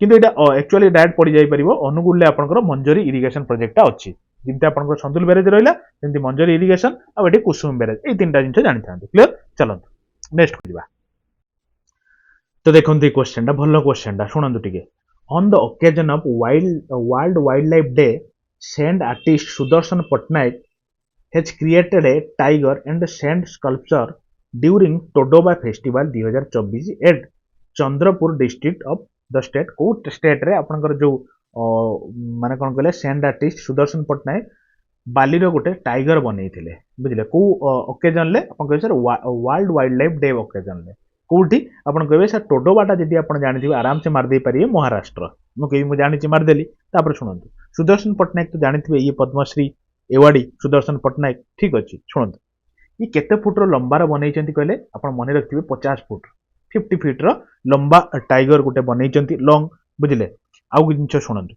किंतु एटा एक्चुअली डायरेक्ट पड़ी जाई परिबो अनुगुल ले आपनकर मंजरी इरिगेशन प्रोजेक्ट टा अछि जिनते आपनकर संदुल बैरेज रहिला जेंति मंजरी इरिगेशन आ एटी कुसुम बैरेज ए तीनटा जिंस जानि थांतु क्लियर चलंतु नेक्स्ट खोजिबा तो देखंतु ए क्वेश्चन टा भलो क्वेश्चन टा सुनंतु टिके on the occasion of World Wildlife Day sand artist Sudarshan Pattnaik has created a tiger and sand sculpture during Tadoba festival 2024 at Chandrapur district of the state को स्टेट रे आपनकर जो माने कोन कहले सैंड आर्टिस्ट सुदर्शन पटनायक बालीर गोटे टाइगर बनैथिले बुझिले को ओकेजन ले आपन कहबे sir World Wildlife Day occasion ले कोठी आपन कहबे सर टोडोबाटा जदी आपन जानिथिबे आराम से मार दे परिबे महाराष्ट्र मु जानिछि मार देली तापर सुनंतु सुदर्शन पटनायक तो जानिथिबे ये पद्मश्री एवार्डी सुदर्शन पटनायक ठीक अछि सुनंतु ये केते फुट रो लंबार बनैचंती कहले आपन मने रखथिबे 50 फुट 50 फीट रो लंबा टाइगर गोटे बनैचंती लॉन्ग बुझिले आउ जिंस सुनंतु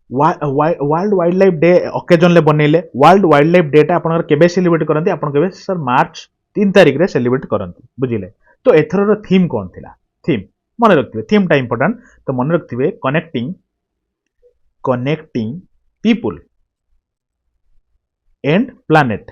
World Wildlife Day occasion ले बनैले वर्ल्ड वाइल्ड लाइफ डे टा आपन केबे सेलिब्रेट करंती आपन कहबे सर मार्च 3 तारिख रे सेलिब्रेट करंती बुझिले। तो एथर थीम कौन थिला थीम मन रखिथे थीम टा इंपोर्टेंट तो मन रखिथे कनेक्टिंग पीपुल एंड प्लानेट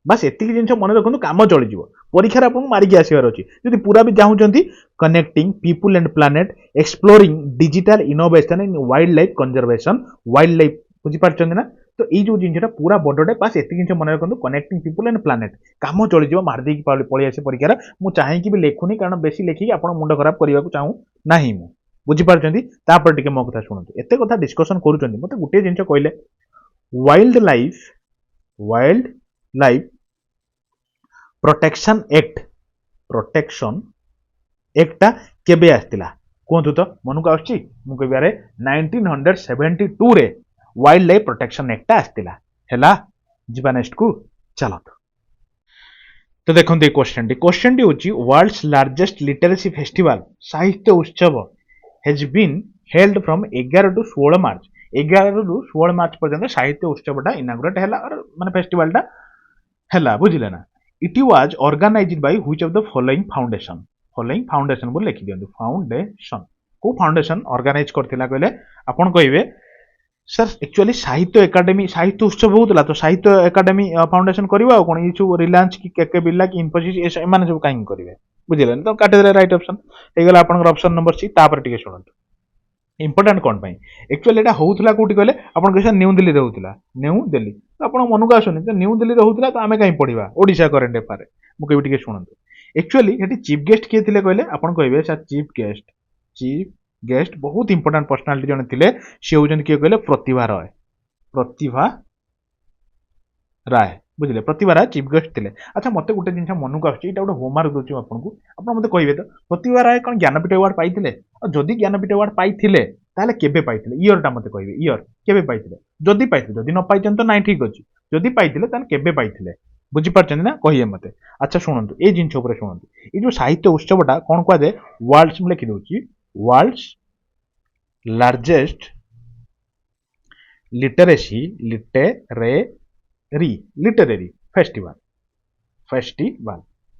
बस एतिक जिनस मन रखु काम चली परीक्षा आपको मारिक आसबार अच्छी जब पूरा भी चाहूँगी connecting people and planet exploring digital innovation in wildlife conservation wildlife बुझीपार ना तो ये जो जिनटा पूरा बड़े बास एत जिन मन रखु कनेक्टिंग पीपुल एंड प्लानेट काम चली मारदे पलि आसे परीक्षार मुझे चाहेकि भी लिखुनी कारण बेसी लिखिकी आप मुंड खराब करने को चाहूँ ना मुझे बुझीपार टे मो कथा शुणु एत कथा डिस्कसन कर मत गोटे जिन कहले वाइल्ड लाइफ प्रोटेक्शन एक्ट केबे आसतिला कहतु तो मन को आछि मु कहबारे 1972 रे वाइल्ड लाइफ प्रोटेक्शन एक्ट आसतिला हैला जिबा नेक्स्ट को चलो तो देखंतु ए क्वेश्चन टी होची world's largest literacy festival Sahitya Utsav has been held from 11 to 16 March 11 रु 16 मार्च पर्यंत साहित्य उत्सवटा इनागुरेट हैला और माने फेस्टिवलटा हैला बुझिले ना it was organized by which of the following foundation बोल लिखि दियंतु फाउंडेशन को फाउंडेशन ऑर्गेनाइज करथिला कहले आपण कहिबे सर एक्चुअली साहित्य एकेडमी साहित्य उत्सव होतला तो साहित्य एकेडमी फाउंडेशन करबा कोन ई छु रिलायंस की केके बिरला की इन्फोसिस ए माने सब काई करबे बुझिले तो काटे दे राइट ऑप्शन हे गेला आपण ऑप्शन नंबर सी तापर टिके सुनंतु इंपोर्टेंट कौन पाई एक्चुअली एटा होउतला कोठी कहले आपण कहसा न्यू दिल्ली रे होउतला न्यू दिल्ली तो आपण मन को आसुनी तो न्यू दिल्ली रे होउतला तो आमे काई पढिबा ओडिसा करेंट अफेयर मु कहबी टिके सुनंतु एक्चुअली हेटी चीफ गेस्ट के थिले कहले आपण कहबे सर चीफ गेस्ट बहुत इंपोर्टेंट पर्सनालिटी जने थिले से होजन के कहले प्रतिभा राय बुझिले प्रतिभा राय चीफ गेस्ट थिले अच्छा मते गुटे जिनसा मन को आछि एटा गुटे होमवर्क दोछि आपनको आपण मते कहबे तो प्रतिभा राय कोन ज्ञानपीठ अवार्ड पाइथिले और जदि ज्ञानपीठ अवार्ड पाइथिले ताले केबे पाइथिले ईयर टा मते कहबे ईयर केबे पाइथिले जदि पाइथिले जदि न पाइचन तो नाही ठीक अछि जदि पाइथिले ताले केबे पाइथिले बुझी पारछन ना कहिए मते अच्छा शुणंतु ए जिंस ऊपर शुणंतु ए जो साहित्य उत्सवटा कोन को दे वर्ल्ड्स में लिखि दोछि वर्ल्ड्स लार्जेस्ट लिटरेरी फेस्टिवल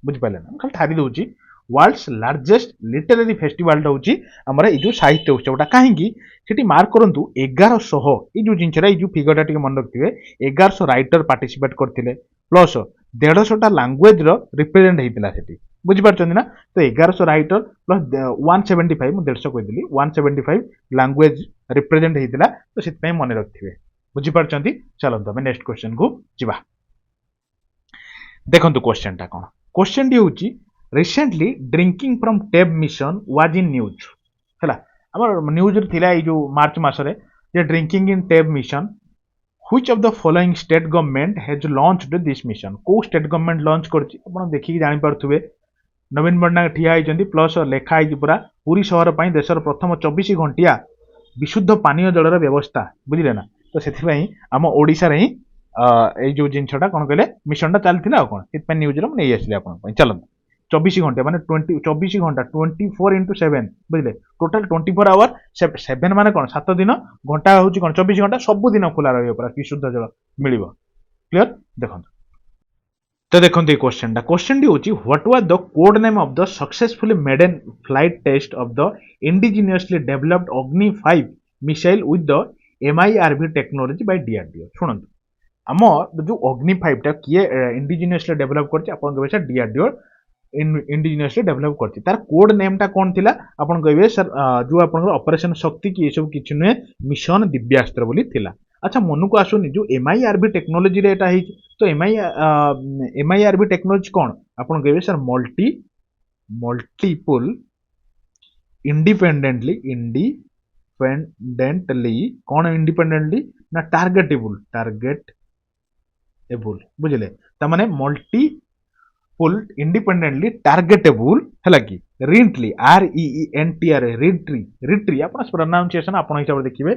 बुझी पाले ना खाली ठारी दोछि वर्ल्ड्स लार्जेस्ट लिटरेरी फेस्टिवल होची हमर ए जो साहित्य उत्सवटा काहेकि सेठी मार्क करंतु 1100 ए जो जिंसरा ए जो फिगरटा टिके मन रखथिबे 1100 राइटर पार्टिसिपेट करथिले प्लस 150 टा लैंग्वेज रो रिप्रेजेंट हेतिला सेठी बुझी पारछन ना तो 1100 राइटर प्लस 175 मु 150 कहि दिली 175 लैंग्वेज रिप्रेजेंट हेतिला तो सेति पय मन रखथिबे बुझी पारछन चलो तमे नेक्स्ट क्वेश्चन को जिबा देखंतु क्वेश्चनटा कोन क्वेश्चन डी होची recently drinking from tap mission was in news हैला हमर न्यूज रे थिला ए जो मार्च मासरे जे drinking in tap mission which of the following state government has launched this mission को स्टेट गवर्नमेंट लॉन्च करछि आपण देखि जानि पारथुबे नवीन पटनायक ठिया आइचंदी प्लस लेखा आइ पूरा पूरी शहर पई देशर प्रथम 24 घंटिया विशुद्ध पानीय जलर व्यवस्था बुझिले ना तो सेथि पई हम ओडिसा रे ए जो जिनछटा कोन कहले मिशनटा चलथिला कोन सेति पई न्यूज रे हम नै आसले आपण पई चलो 24 घंटे माने 24 घंटा 24x7 बुझले टोटल 24 आवर 7 माने कोन 7 दिन घंटा होची कोन 24 घंटा सब दिन खुला रहयो पूरा विशुद्ध जल मिलिबो क्लियर देखंतु तो देखंतु ए क्वेश्चन डी होची what was the code name of the successfully maiden flight test of the indigenously developed Agni 5 missile with the MIRV technology by DRDO सुनंतु हम जो अग्नि 5 टा किए इंडिजिनियसली डेवलप करछि आपन कहबे सर DRDO इंडिजिनियसली डेवलप करछि तार कोड नेम टा कोन थिला आपन कहबे सर जो आपन ऑपरेशन शक्ति की ए सब किछ ने मिशन दिव्यास्त्र बोली थिला अच्छा मन को आसुनी जो MIRV टेक्नोलॉजी रे एटा है तो MIRV टेक्नोलॉजी कोन आपन कहबे सर मल्टीपल इंडिपेंडेंटली कौन इंडिपेंडेंटली ना टारगेटेबल बुझले ता माने मल्टीपल इंडिपेंडेंटली टारगेटेबल हला कि रिंटली रिट्री आपण प्रोनाउंसिएशन आपण हिसाब देखिबे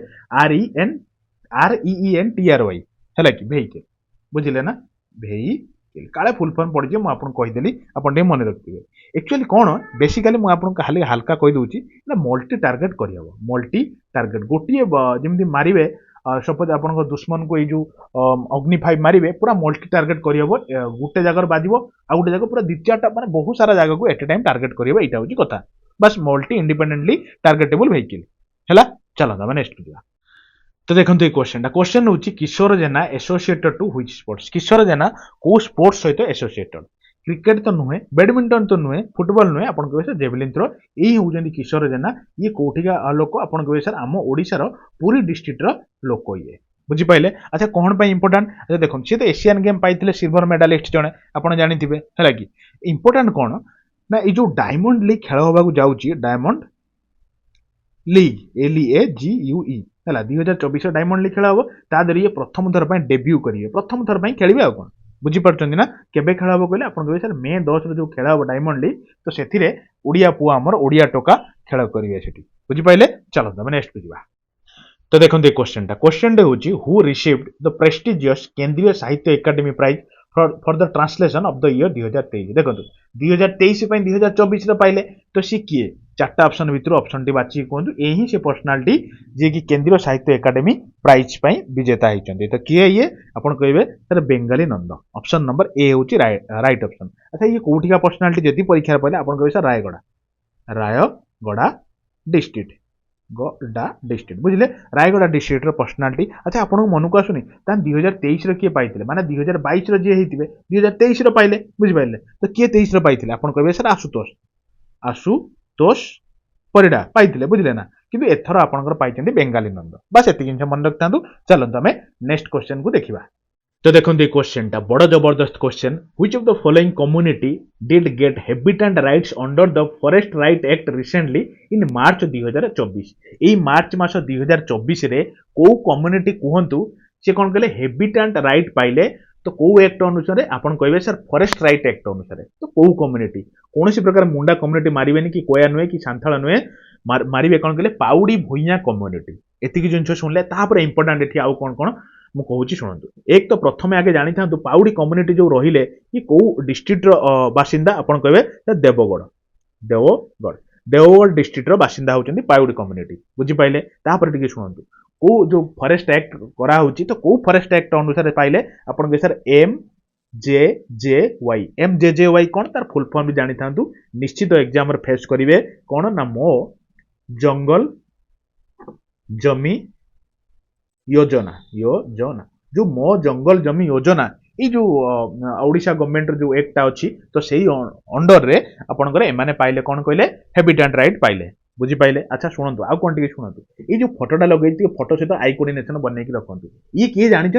RENTRY हला कि वेहिकल बुझले ना वेहिकल काले फुल फॉर्म पड़ जे मु आपन कहि देली आपन डे मन रखिबे एक्चुअली कोन बेसिकली मु आपन खाली हल्का कहि दोची ना मल्टी टारगेट करियबो मल्टी टारगेट गोटिए जेमि मारिबे सपोज आपण दुश्मन को जो अग्नि 5 मारे पूरा मल्टी टार्गेट करहब गोटे जगह बाजिबो आ गोटे जगह पूरा दी चारटा माने बहुत सारा जगह को एट ए टाइम टार्गेट करहब एटा होची कथा बस मल्टी इंडिपेंडेंटली टार्गेटेबल व्हीकल हैला चलो हम नेक्स्ट बुझा तो देखो ये क्वेश्चन हूँ किशोर जेना एसोसिएटेड टू व्हिच स्पोर्ट्स किशोर जेना को स्पोर्ट्स सहित एसोसिएटेड क्रिकेट तो नुहे बैडमिंटन तो नुहे फुटबॉल नुहे आपन कहबे सर जेवलिन थ्रो यही होउजंदी किशोर जेना ये कोठिका लोक आपन कहबे सर आम ओडिशार पूरी डिस्ट्रिक्ट रो लोक ये बुझी पाइले अच्छा कोन पई इंपोर्टेंट अच्छा देखो सी तो एशियन गेम पाइथिले सिल्वर मेडालिस्ट जणे आपन जानिथिबे हैला कि इंपोर्टेंट कोन ना ए जो डायमंड लीग खेल होबा को जाउची डायमंड लीग LEAGUE है 2024 डायमंड लीग खेल हम तादर ये प्रथम थर पर डेब्यू करेंगे प्रथम थर पर खेलेंगे आउ कौन बुझीपार ना केबे खेल हम कहले आपन कहबे सर मे 10 जो खेल हम डायमंड लीग तो से ओडिया पुआ आमर ओडिया टोका खेल करेंगे सेठी बुझीपाइले चलो हम नेक्स्ट बुझा तो देखो ये क्वेश्चन हूँ who received the prestigious Kendriya Sahitya Akademi prize for the translation of the year 2023 देखो 2023 2024 पाइले तो सी किए चार्टा ऑप्शन भितर ऑप्शन टी बाची कहतु यही से पर्सनालिटी जी कि केंद्रीय साहित्य एकाडेमी प्राइज विजेता होती तो किए ये आपन कहे sir Bengali Nand option number A हूँ राइट ऑप्शन अच्छा ये कौटिका पर्सनालिटी जदि परीक्षा पड़े आपन कहे सर रायगड़ा डिस्ट्रिक्ट गड़ा डिस्ट्रिक्ट बुझे रायगड़ा डिस्ट्रिक्ट पर्सनालिटी अच्छा आपन मन को आसुनी 2023 किए पाइले माने 2022 जी होते 2023 पाइले बुझिपारे तो किए 23 पाइले आपन कहे सर आशुतोष परिडा पाइले बुझले ना किंतु एथर आपनकर पाइछन्ती बेंगाली नंद बस एति जिंस मन रखतांतु चलंतु हमें नेक्स्ट क्वेश्चन को देखिबा तो देखो ये क्वेश्चन टा बड़ा जबरदस्त question which of the following community did get habitat rights under the forest right act recently in March 2024 एई मार्च मास 2024 रे को कम्युनिटी कहंतु से कोन कहले हैबिटेट राइट पाइले तो कौ एक्ट अनुसार आपन कहबे सर फॉरेस्ट राइट एक्ट अनुसार तो कौ कम्युनिटी कौन प्रकार मुंडा कम्युनिटी मारिबेनी कि कोया नुहे कि सांथाल नुहे मारिबे कोन कहले पाउडी भुइया कम्युनिटी एतिकी जिंस सुनले तापर इंपोर्टेंट एठी आउ कोन कोन मु कहूची शुणु एक तो प्रथम आगे जानी था पाउडी कम्युनिटी जो रहिले कि कौ डिस्ट्रिक्ट बासिंदा आपन कहबे देवगढ़ डिस्ट्रिक्ट बासिंदा होचंदी पाउडी कम्युनिटी बुझी पाइले तापर टिके शुणु को जो फॉरेस्ट एक्ट करा होची तो को फॉरेस्ट एक्ट अनुसार पाइले आपन के सर MJJY कोन तार फुल फॉर्म भी जानी थांतु निश्चित एग्जाम रे फेस करिवे कोन ना मो जंगल जमी योजना जो मो जंगल जमी योजना ये जो ओडिशा गवर्नमेंट जो एक्ट अच्छी तो सही अंडर रे आपनकर एमाने पाइले कौन कहले हैबिटेट राइट पाइले बुझी पाइले अच्छा शुणु आउ कौन टिके शुणु ये जो फोटोटा लगे फोटो सहित आई कोऑर्डिनेशन बनई रखु ये किए जानी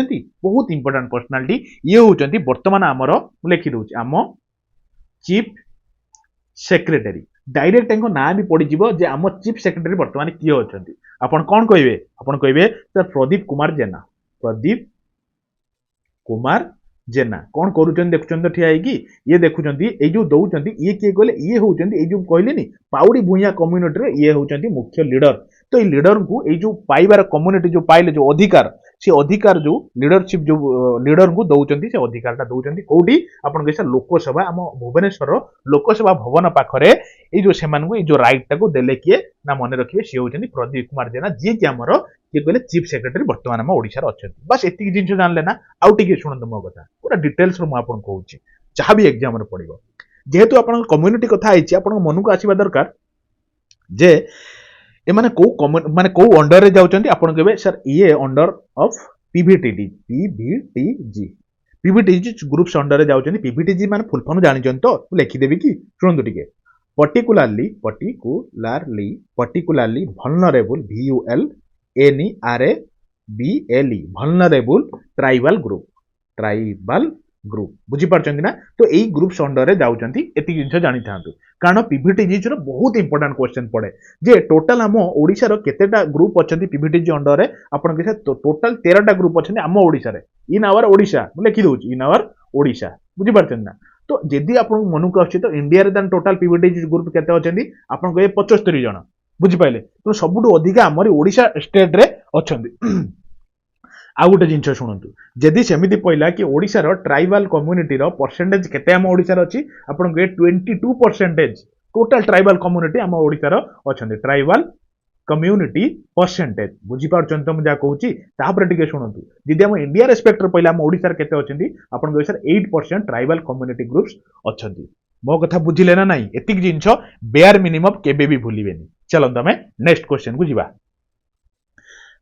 बहुत इंपोर्टेंट पर्सनालिटी ये होचंती वर्तमान आमर लिखि दउची आम चीफ सेक्रेटरी डायरेक्ट ना भी पड़ीजिव जे आम चीफ सेक्रेटरी वर्तमान किए अच्छा आपन कौन कहे आपन कहे सर प्रदीप कुमार जेना कौन करुचंदी देखुचंदी ठिया है कि ये देखुचंदी ए जो दउचंदी ये किए कहले ये होचंदी ए जो कहलेनी पाउडी भुइया कम्युनिटी रे ये होचंदी मुख्य लीडर तो ये लीडर को ए जो पाइबार कम्युनिटी जो पाइले जो अधिकार से अधिकार जो लीडरशिप जो लीडर को दउचंदी से अधिकारटा दउचंदी कोडी आपन कैसा लोकसभा आम भुवनेश्वर लोकसभा भवन पाखरे ए जो सेमान को ए जो राइट टाको देले किए ना मन रखिए सी होचंदी प्रदीप कुमार जेना जे कि हमर किए कहले चीफ सेक्रेटरी वर्तमान हम ओडिशा रे अछंती बस एतिक जिंस जानले ना आउ टिके सुनंतु मो कथा पूरा डिटेल्स रो म आपन कहूची जहाँ भी एग्जाम रे पड़िबो जेहेतु आपन कम्युनिटी कथा आइची आपन मन को आसीबा दरकार जे ए माने को अंडर रे जाउचंती आपन कहबे सर ये under of PVTG groups under रे जाउचंती पीवीटीजी माने फुल फॉर्म जानि जंतो लिखि देबी कि सुनंतु टिके particularly vulnerable VULNERABLE vulnerable tribal group बुझी पारछंती ना तो एई ग्रुप्स अंडर रे जाउचंती एति जिंस जानि थांतु कारण पीवीटीजी रो बहुत इंपोर्टेंट क्वेश्चन पड़े जे टोटल हम ओडिसा रो केतेटा ग्रुप अछंती पीवीटीजी अंडर रे आपन के टोटल 13टा ग्रुप अछंती हम ओडिसा रे इन आवर ओडिसा मु लिखि दउची इन आवर ओडिसा बुझी पारछंती ना तो जदि आपन मन को आछि तो इंडिया रे देन टोटल पीवीटीजी ग्रुप केते अछंती आपन कहे 75 जण बुझी पाइले तो सबुठु अधिक हमर ओडिसा स्टेट रे अछंती आ गोटे जिन शुणु जदि सेमती पहला कि ओडिशार ट्राइबल कम्युनिटी परसेंटेज केते आम ओडिशार अछि आपन 22% टोटल ट्राइबल कम्युनिटी आम ओडिशार अछंती ट्राइबल कम्युनिटी परसेंटेज बुझीपार तो मुझे कहूँ तापर टिके शुणु जदि आम इंडिया रेस्पेक्ट पहले आम ओडिशार केते अछंती आपन सर 8% ट्राइबल कम्युनिटी ग्रुप्स अछंती मो कथा बुझिले ना नहीं एतिक जिंस बेयर मिनिमम केबे भी भूलिबेनी चलंतु आमे नेक्स्ट क्वेश्चन को जिबा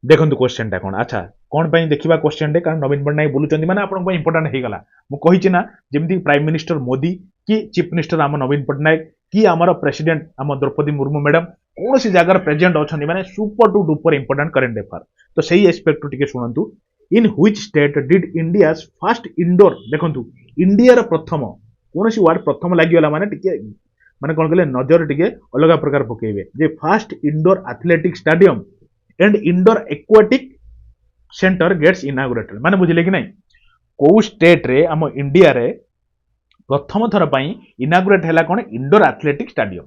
देखंतु क्वेश्चन टा कोन अच्छा कोन पई देखिबा क्वेश्चन टे कारण नवीन पटनायक बोलुचंदी माने आपन पई इंपोर्टेंट हे गला मु कहिछि ना जेमति प्राइम मिनिस्टर मोदी कि चीफ मिनिस्टर आम नवीन पटनायक कि आमर प्रेसिडेंट आम द्रौपदी मुर्मू मैडम कौन सी जगार प्रेजेंट अछंदी माने super to duper important current affair तो सही एस्पेक्ट टिके सुनंतु in which state did India first indoor देखंतु इंडिया रा प्रथम कौन सी वर्ड प्रथम लागियोला माने टिके माने कोन कहले नजर टिके अलग प्रकार पकेबे जे first indoor athletic stadium and indoor aquatic centre gets inaugurated माने बुझिले कि नहीं को स्टेट रे आम इंडिया रे प्रथम थर पई इनागुरेट हैला कोन indoor athletic stadium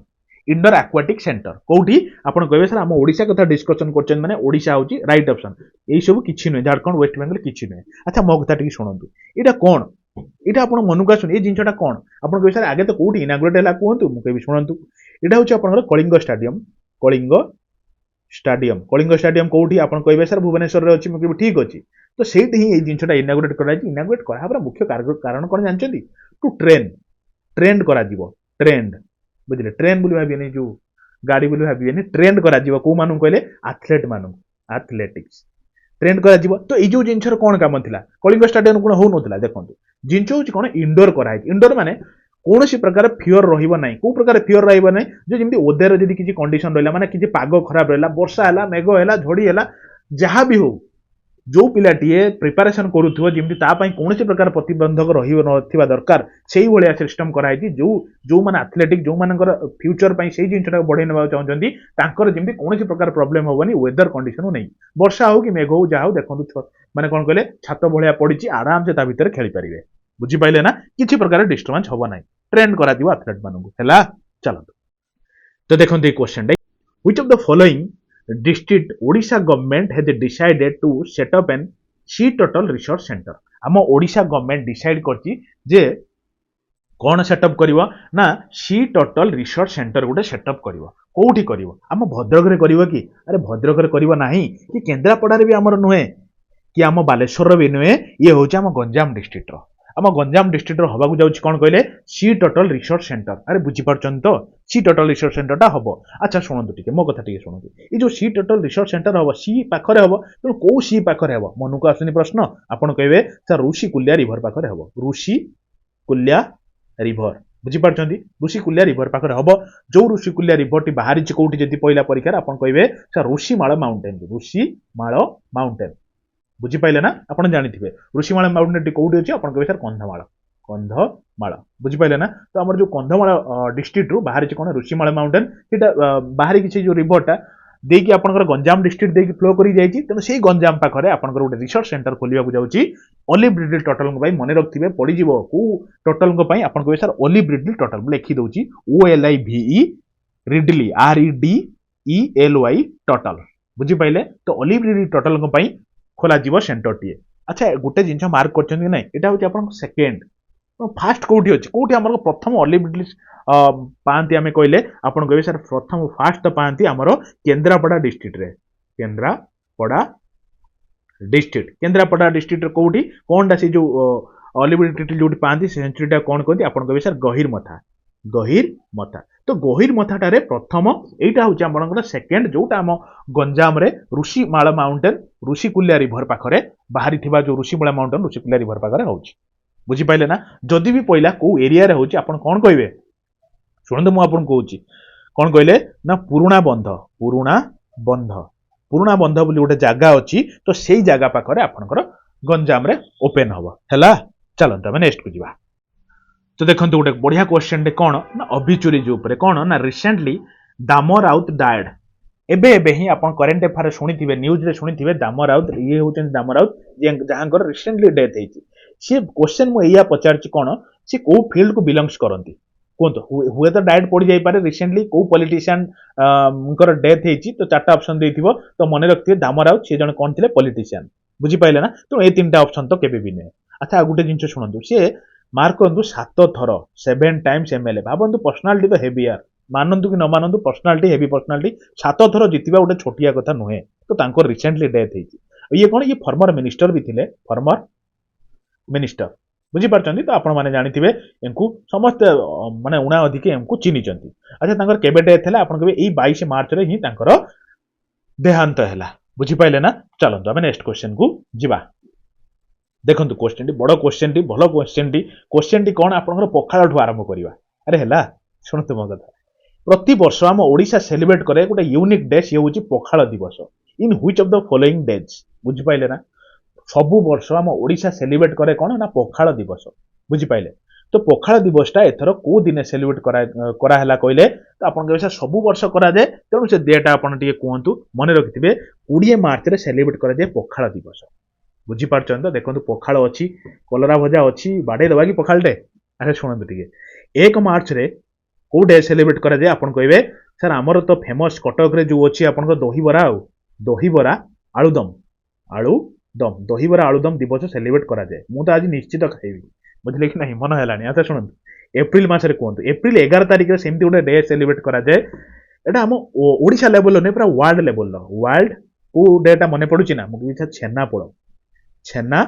indoor aquatic centre कोठी आपण कहबे सर आम ओडिसा कथा डिस्कशन करछन माने ओडिसा होची राइट ऑप्शन एई सब किछि नै झारखंड वेस्ट बेंगल किछि नै अच्छा मो कथा टिक सुनंतु एटा कोन एटा आपण मनुका सुन ए जिंसटा कोन आपण कहबे सर आगे तो कोठी इनागुरेट हैला कोहंतु मु कहबी सुनंतु एटा होची आपण कलिंग स्टेडियम कलिंग स्टेडियम कोठी आपण कहबे सर भुवनेश्वर रे अछि मु कहबी ठीक अछि तो सेठी ही ए जिंसटा इनागुरेट करा छि इनागुरेट कराबरा मुख्य कारण कोन जानचंदी टू ट्रेंड करा जीवो ट्रेंड बुझले ट्रेन बोली भाबियनी जो गाड़ी बोली भाबियनी ट्रेंड करा जीवो को मानु कहले एथलेट मानु एथलेटिक्स ट्रेंड करा जीवो तो ए जो जिंसर कोन काम थिला कलिंग स्टेडियम कोन हो नथिला देखंतु जिंस होची कोन इंडोर करा इंडोर माने कौन सी प्रकार फियर रहिबो नै को प्रकार फियर रहिबो नै जे जेमति ओदेर जदि किछि कंडीशन रहला माने किछि पाग खराब रहला वर्षा हला मेघ हला झड़ी हला जहा भी हो जो पिलाटीए प्रिपरेशन करूथो जेमति ता पई कौन सी प्रकार प्रतिबंधक रहिबो नथिबा दरकार सेही भलिया सिस्टम कराई जो जो माने एथलेटिक जो मानकर फ्यूचर पई सेही जिंसटा बढ़े नेबा चाहउचंदी तांकर जेमति कौन सी प्रकार प्रॉब्लम होबनी वेदर कंडीशन नै वर्षा हो कि मेघ हो जा हो देखंतु माने कोन कहले छात भलिया पड़िछि आराम से ता भीतर खेली परिबे बुझी पाइले ना किछि प्रकार डिस्टर्बेंस होबो नै ट्रेंड करा दिबो एथलेट मानकु हैला चलत तो देखंतु ए क्वेश्चन डे which of the following district Odisha government has decided to set up an sea turtle research center आम ओडिशा गवर्नमेंट डिसाइड करछि जे कौन सेटअप करिवो ना सी टर्टल रिसर्च सेंटर गोटे सेटअप करिवो कोठी करिवो आम भद्रक रे करिवो कि अरे भद्रक रे करिवो नाही कि केंद्रापड़ा रे भी हमर नुहे कि आम बालेश्वर रे भी नुहे ये होछि आम गंजाम डिस्ट्रिक्ट रो आम गंजाम डिस्ट्रिक्ट रो हबा को जाउछि कोन कहले सी टर्टल रिसर्च सेंटर अरे बुझी पारछन तो सी टर्टल रिसर्च सेंटर टा हबो अच्छा सुनंतु टिके मो कथा टिके सुनंतु ए जो सी टर्टल रिसर्च सेंटर हबो सी पाखरे हबो तो को सी पाखरे हबो मनु को आसनी प्रश्न आपण कहबे सर ऋषि कुल्या रिवर पाखरे हबो ऋषि कुल्या रिवर बुझी पारछंती ऋषि कुल्या रिवर पाखरे हबो जो ऋषि कुल्या रिवर टी बाहरी छि कोठी जदी पहिला परीक्षा आपण कहबे सर ऋषिमाळ माउंटेन बुझी पाइले ना आपण जानिथिबे ऋषिमाळ माउंटेन टी कोठी अछि आपण कहबे सर कंधमाळ बुझी पाइले ना तो हमर जो कंधमाळ डिस्ट्रिक्ट रु बाहर छि कोन ऋषिमाळ माउंटेन सेटा बाहरी किछि जो रिवर टा देकी आपनकर गंजाम डिस्ट्रिक्ट देकी फ्लो करी जाईछि तनो सेही गंजाम पाखरे आपनकर गोटे रिसर्च सेंटर खोलिबा को जाउछि ओलिव रिडल टर्टल को भाई मने रखथिबे पड़ी जिवो को टर्टल को भाई आपण कहबे सर ओलिव रिडल टर्टल लिखि दउछि O L I V E ridley R E D E L Y turtle बुझी पाइले तो ओलिव रिडल टर्टल को भाई खोला जीव सेंटर टी अच्छा गोटे जिनस मार्क करछन कि नै एटा होछि आपन सेकंड फास्ट कोठी अछि कोठी हमर प्रथम ओलिव रिडल पांती आमे कहले आपन कहबे सर प्रथम फास्ट पांती हमर केंद्रापड़ा डिस्ट्रिक्ट रे केंद्रापड़ा डिस्ट्रिक्ट कोठी कोनडा से जो ओलिव रिडल जोटी पांती सेंचुरीटा कोन कहती आपन कहबे सर गहिर मथा तो गहिर मथाटारे प्रथम एटा होछि हमरकर सेकंड जोटा हम गंजाम रे ऋषिमाळ माउंटेन ऋषिकुल्या रिवर पाखरे बाहरी थिबा जो ऋषिमाळ माउंटेन ऋषिकुल्या रिवर पाखरे होछि बुझी पाइले ना जदि भी पहिला को एरिया रे होछि आपन कोन कहबे सुनंदु मु आपन कहूछि कोन कहले ना पुरुणा बंध बोली गोटे जागा अछि तो सेही जागा पाखरे आपनकर गंजाम रे ओपन हबो हैला चलंत हम नेक्स्ट को जिबा तो देखंतु गोटे बढ़िया क्वेश्चन डे कोन ना अभिचुरी जो ऊपर कोन ना रिसेंटली दामो राउत डायड एबे ही आपन करेंट अफेयर सुनिथिबे न्यूज रे सुनिथिबे दामो राउत ये होचन दामो राउत जहांकर रिसेंटली डेथ हेछि से क्वेश्चन मु एया पचारछि कोन से को फील्ड को बिलोंग्स करंती कोंतो हुए तो डायट पड़ी जाई पारे रिसेंटली को पॉलिटिशियन उनकर डेथ हेछि तो चारटा ऑप्शन देथिबो तो मने रखथिबे दामो राउत से जण कोन थिले पॉलिटिशियन बुझी पाइले ना तो ए तीनटा ऑप्शन तो केबे भी नै अच्छा गुटे जिंस सुनंतु से मार्क करंतु 7 थर 7 टाइम्स एमएलए भाबंतु पर्सनालिटी तो हेवियर ମାନନ୍ତୁ କି ନ ମାନନ୍ତୁ पर्सनालिटी हेवी पर्सनालिटी 7 थर जितिबा गोटे छोटिया कथा नुहे तो तांको रिसेंटली डेथ हेची ये कौन ये फॉर्मर मिनिस्टर भी थिले फॉर्मर मिनिस्टर बुझी पारछंती तो आपण माने जानिथिबे एंकु समस्त माने उणा अधिके एंकु चिनिचंती अच्छा तांकर केबे डेथ हैला आपण कहबे एई 22 मार्च रे ही तांकर देहांत हैला बुझी पाइले ना चलंतु आमे नेक्स्ट क्वेश्चन को जिबा देखंतु क्वेश्चन टी बडो क्वेश्चन टी भलो क्वेश्चन टी कोन आपनकर पखाळ ठु आरंभ करिवा अरे हैला सुनतु मो कथा प्रति वर्ष आम ओडिशा सेलिब्रेट करे गोटे यूनिक डे सी होची पखाळ दिवस इन which of the following days बुझी पाइले ना सबु वर्ष आम ओडिशा सेलिब्रेट करे कोन ना पखाळ दिवस बुझी पाइले तो पखाळ दिवसटा एथर को दिने सेलिब्रेट करा हला कहले तो आपन के सबु वर्ष करा जाए तेणु से डेटा आपन टिके कहंतु मने रखिथिबे 20 मार्च रे सेलिब्रेट करा जाए पखाळ दिवस बुझी पारछन तो देखंतु पखाळ अछि कलरा भजा अछि बाडे दबा की पखाळ डे अरे सुनंतु टिके 1 मार्च रे को डे सेलिब्रेट करा जाए आपन कहबे सर हमर तो फेमस कटक रे जो अछि आपन को दही बरा आलूदम दही बरा आलूदम दिवस सेलिब्रेट करा जाए मु तो आज निश्चित खाइबी बुझले कि नहीं मन हेलानी अच्छा शुणु एप्रिल मास रे कहंतु एप्रिल 11 तारिख रे सेमती गोटे डे सेलिब्रेट करा जाए एटा हम ओडिशा लेवल ने पूरा वर्ल्ड लेवल वर्ल्ड को डेटा मने पडुची ना मु कि छेना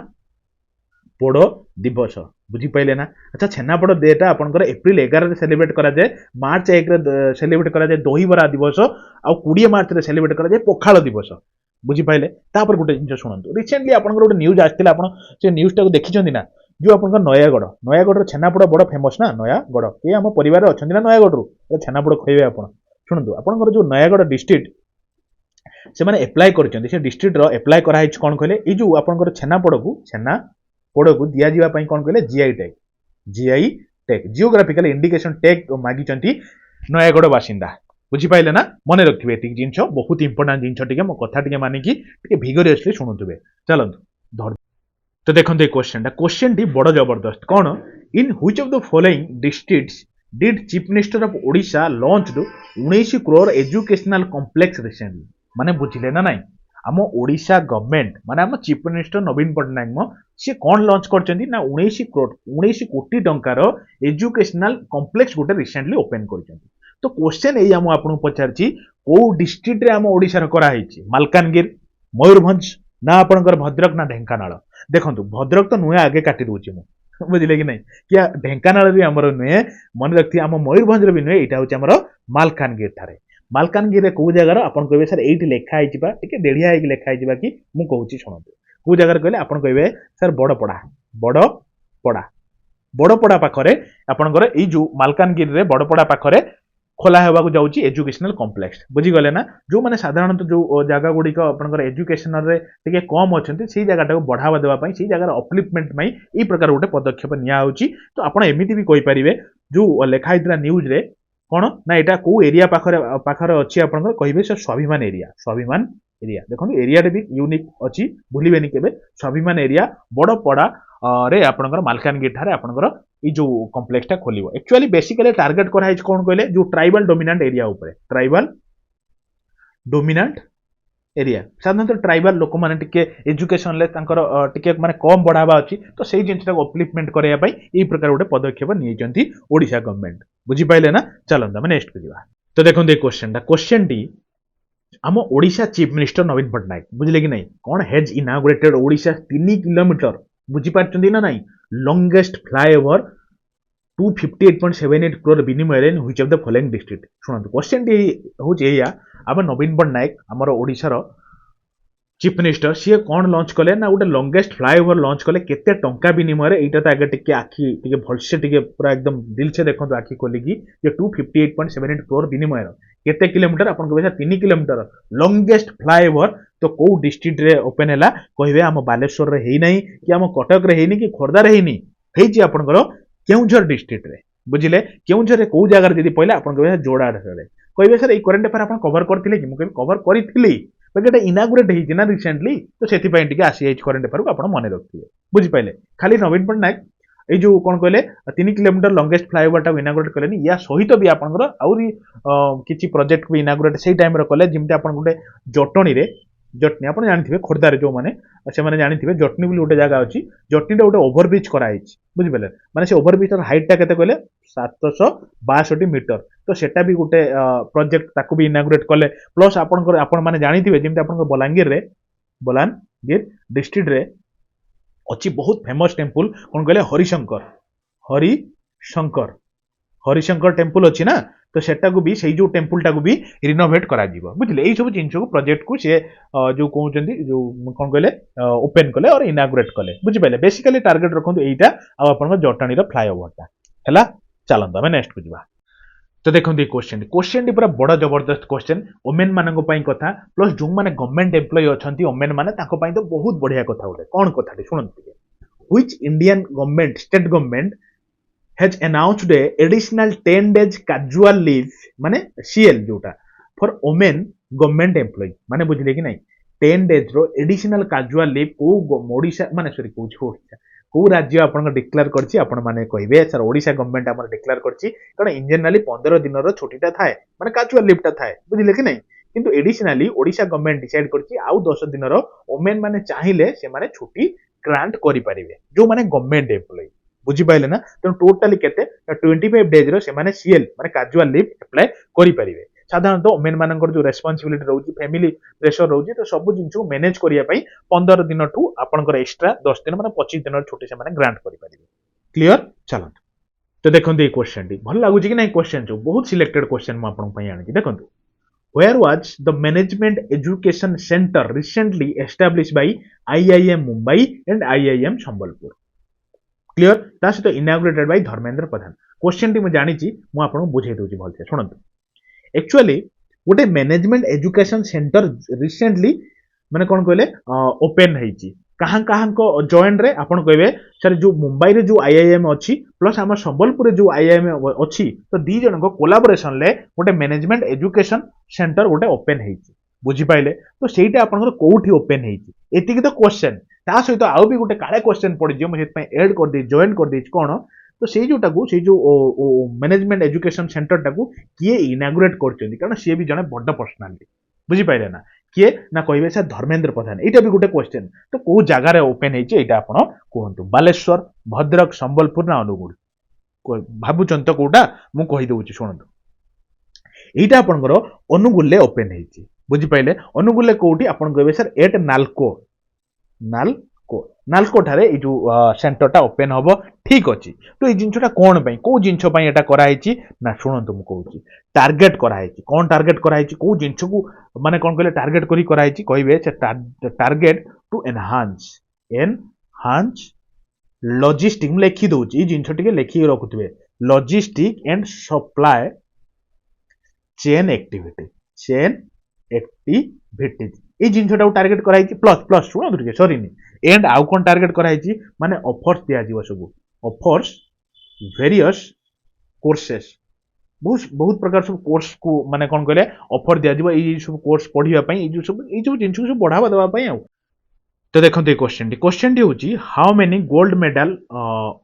पोड़ दिवस बुझी पाइले ना अच्छा छेनापोड़ डेटा आपनकर एप्रिल 11 रे सेलिब्रेट करा जाए मार्च 1 रे सेलिब्रेट करा जाए दही बरा दिवस आ 20 मार्च रे सेलिब्रेट करा जाए पखाळ दिवस बुझी पाइले तापर गोटे जिंस शुणंतु रिसेंटली आपनकर गोटे न्यूज आस्थिला आपन से न्यूज टाको देखिचंदी ना जो आपनकर नयागढ़ छेनापोड़ बड़ फेमस ना नयागढ़ के हम परिवार रे अछंदी ना नयागढ़ रु छेनापोड़ खइबे आपन शुणंतु आपनकर जो नयागढ़ डिस्ट्रिक्ट से माने अप्लाई करचंदी से डिस्ट्रिक्ट रो अप्लाई करा हिच कोन कहले ई जो आपनकर छेनापोड़ को दिया जीवा पई कोन कहले GI tag geographical indication tag मागिचंती नयागढ़ बासिंदा बुझी पाइले ना मने रखिबे एतिक जिंस बहुत इंपोर्टेंट जिंस टिके मो कथा टिके मानिकी टिके भिगोरियसली शुणुतबे चलंतु तो देखंतु ए क्वेश्चन टी बड़ जबरदस्त कोन in which of the following districts did chief minister of Odisha launched 19 crore educational complex recently माने बुझिले ना नाही आम ओडिशा गवर्नमेंट माने आम चीफ मिनिस्टर नवीन पट्टनायक मो सी कौन लॉन्च करचंदी ना 19 कोटी टंकार एजुकेशनल कॉम्प्लेक्स गोटे रिसेंटली ओपन करचंदी तो क्वेश्चन एई हम आपन पचारची को डिस्ट्रिक्ट रे आम ओडिशा रे करा हिची मालकानगिर मयूरभंज ना आपनकर भद्रक ना ढेंकानाल देखंतु भद्रक तो नुहे आगे काटी दोची मु बुझिले कि नहीं क्या ढेंकानाल भी हमर नुहे मन रखती आम मयूरभंज रे भी नुहे एटा होची हमर मालकानगिर थारे मालकानगिर रे को जगह आपन कहबे सर एठी लेखा आइछि बा टिके डेढ़िया आइ लेखा आइछि बा कि मु कहूची सुनंतु को जगह कहले आपन कहबे सर बड़पड़ा पाखरे आपनकर ई जो मालकानगिर रे बड़पड़ा पाखरे खोला हेबाकू जाउची एजुकेशनल कॉम्प्लेक्स बुझी गले ना जो माने साधारणतः जो जगह गुडी को आपनकर एजुकेशनल रे टिके कम अछंती सी जगह टाको बढ़ावा देबा पई सी जगह अपलिफ्टमेंट पई ई प्रकार गोटे पदक्षेप निया होची तो आपण एमिति भी कहि परिबे जो लेखा हितरा न्यूज रे कोन ना एटा को एरिया पाखरे अछि आपनकर कहिबे से स्वाभिमान एरिया देखो एरिया रे भी यूनिक अछि भूलिबेनी केबे स्वाभिमान एरिया बड़पड़ा रे आपनकर मालकानगिर ठारे आपनकर ई जो कॉम्प्लेक्स टा खोलिबो एक्चुअली बेसिकली टारगेट करा हिच कोन कहले जो ट्राइबल डोमिनेंट एरिया ऊपर ट्राइबल डोमिनेंट एरिया साधारणतः ट्राइबल लोक माने टिके एजुकेशन ले तांकर टिके माने कम बढ़ावा अछि तो सेही जिंसटा अपलिफ्टमेंट करया पई ई प्रकार गोटे पदक्षेप नियचंती ओडिशा गवर्नमेंट बुझी पाइले ना चलंदा हम नेक्स्ट करिवा तो देखो ए क्वेश्चन टी आम ओडिशा चीफ मिनिस्टर नवीन पट्टनायक बुझले कि नहीं कौन हेज इनागुरेटेड ओडिशा 3 किलोमीटर बुझी पारचंदी ना नहीं लॉन्गेस्ट फ्लाईओवर 258.78 करोड़ विनिमय in which of the following district सुनंतु क्वेश्चन टी होचे एया आम नवीन पट्टनायक आमर ओडिशा रो चीफ मिनिस्टर सी कौन लॉन्च कले ना गोटे लॉन्गेस्ट फ्लाईओवर लॉन्च कले केते टंका विनिमय एटा तो आगे टिके आखि टिके भलसे टिके पूरा एकदम दिल से देखंतु आखि खोलिकी जे 258.78 करोड़ विनिमय केते किलोमीटर आपन कहबे 3 किलोमीटर लॉन्गेस्ट फ्लाईओवर तो को डिस्ट्रिक्ट रे ओपन हैला कहबे हम बालेश्वर रे हेई नहीं कि हम कटक रे हेई नहीं कि खोर्धा रे हेई नहीं हेई आपन करो केउझर डिस्ट्रिक्ट रे बुझिले केउझर रे को जगह रे जदी पहिले आपन कहबे जोड़ा रे कहबे सर ए करंट अफेयर आपन कवर करथिले कि मु कहबे कवर करिथिली बट इनागुरेट होती ना रिसेंटली तो से आसी करंट अफेयर को आप मन रखिए बुझी पाइले खाली नवीन पट्टनायक ये जो कौन कहले 3 किलोमीटर लॉन्गेस्ट फ्लाईओवर टा इनागुरेट कले या सहित भी आपनकर आउरी किछि प्रोजेक्ट भी इनागुरेट सेही टाइम रे कले जिमते आपन गुटे जटनी आपन जानिथिबे खोर्धा रे जो माने से माने जानिथिबे जटनी बोली गोटे जगह अछि जटनी रे गोटे ओवरब्रिज करा हिच बुझी पाइले माने से ओवरब्रिज र हाइट टा केते कहले 762 मीटर तो सेटा भी गोटे प्रोजेक्ट ताकू भी इनागुरेट कले प्लस आपण माने जानिथिबे जेमते आपण बलांगीर डिस्ट्रिक्ट रे अच्छी बहुत फेमस टेम्पल कौन कहले हरिशंकर हरिशंकर टेम्पल अच्छी ना तो सेटा को भी से जो टेम्पल टाक भी रिनोवेट करा जीवो बुझिले एई सब जिंस को प्रोजेक्ट को से जो कहउचंदी जो कौन कहले ओपन कले और इनागुरेट कले बुझि पाइले बेसिकली टार्गेट रखंतु एईटा आ आपण जटाणी रो फ्लाईओवर टा हैला चलंतु हमें नेक्स्ट को जीवा तो देखो क्वेश्चन पूरा बड़ा जबरदस्त क्वेश्चन ओमेन मानक कथा प्लस जो मैंने गवर्नमेंट एम्प्लॉय अच्छा ओमेन माने तो बहुत बढ़िया कथा गोटे कौन कथा शुणु which Indian government state government has announced A additional 10 days casual leave माने सीएल जोटा फॉर ओमेन गवर्नमेंट एम्प्लॉय माने बुझिले कि नहीं 10 days रो एडिशनल कैजुअल लीव को ओडिशा माने सॉरी को राज्य आपन डिक्लेयर करछि आपण माने कहिबे सर ओडिशा गवर्नमेंट हमर डिक्लेयर करछि कारण इंजनली 15 दिन रो छुट्टीटा थाए माने कैजुअल लीवटा थाए बुझिले कि नहीं किंतु एडिशनली ओडिशा गवर्नमेंट डिसाइड करछि आउ 10 दिन रो ओमेन माने चाहिए से माने छुट्टी ग्रांट करि परिबे जो माने गवर्नमेंट एम्प्लॉय बुझि पाइले ना तो टोटली केते 25 days रो से माने सीएल माने कैजुअल लीव अप्लाई करि परिबे साधारणतः ओमेन मानकर जो रेस्पॉन्सिबिलिटी रहउछि फैमिली प्रेशर रहउछि तो सब जिंस को मैनेज करिया पई 15 दिन ठू आपनकर एक्स्ट्रा 10 दिन माने 25 दिन छुट्टी से माने ग्रांट करि परिबे क्लियर चलंतु तो देखंतु ए क्वेश्चन टी भल लागुछि कि नै क्वेश्चन जो बहुत सिलेक्टेड क्वेश्चन म आपन पई आनि देखंतु where was the management education center recently established by IIM Mumbai and IIM Sambalpur clear ता सहित inaugurated bye Dharmendra Pradhan question T म जानि छि म आपन बुझाइ दोछि भलसे सुनंतु एक्चुअली गोटे मैनेजमेंट एजुकेशन सेंटर रिसेंटली माने कौन कहले ओपन होईची कहां कहां को जॉइन रे आपण कहबे सर जो मुंबई रे जो आईआईएम अछि प्लस हम संबलपुर रे जो आईआईएम अछि तो दी जन को कोलैबोरेशन ले गोटे मैनेजमेंट एजुकेशन सेंटर गोटे ओपन होईची बुझी पाइले तो सेटा आपण कोठी ओपन होईची एतिकी तो क्वेश्चन ता सहित आउ भी गोटे काळे क्वेश्चन पड़ी जे म हेत पय ऐड कर दे जॉइन कर दे कोन तो से जोटा को से जो मैनेजमेंट एजुकेशन सेंटर टाकू किए इनागुरेट करछन कारण से भी जने बड़ पर्सनालिटी बुझी पाइले ना किए ना कहबे सर धर्मेंद्र प्रधान एटा भी गोटे क्वेश्चन तो को जगह रे ओपन हेछि एटा आपण कहंतु बालेश्वर भद्रक संबलपुर ना अनुगुल भाबुचन तो कोटा मु कहि दउछि सुनंतु एटा आपनकर अनुगुल ले ओपन हेछि बुझी पाइले अनुगुल ले कोठी आपण कहबे सर एट नालको ठारे जो सेंटर टा ओपन हबो ठीक अछि तो ए जिंसटा कोन पई को जिंस पई एटा करा हेछि ना सुनंतु मु कहूछि टारगेट करा हेछि कोन टारगेट करा हेछि को जिंस को माने कोन कहले टारगेट करी करा हेछि कहबे से टारगेट टू एनहांस लॉजिस्टिक लिखि दउछि जिंस टिके लिखि रखुतबे logistic and supply chain activity ए जिनसटा टार्गेट कराई प्लस प्लस शुणु टे सरी एंड आउ कौन टार्गेट कराई माने ऑफर्स दिया सब ऑफर्स वेरियस कोर्सेस बहुत प्रकार सब कोर्स को माने कौन कहले ऑफर दिया सब कोर्स पढ़िया जो सब जिन सब बढ़ावा देवाई तो देखते क्वेश्चन टी हूँ how many gold medal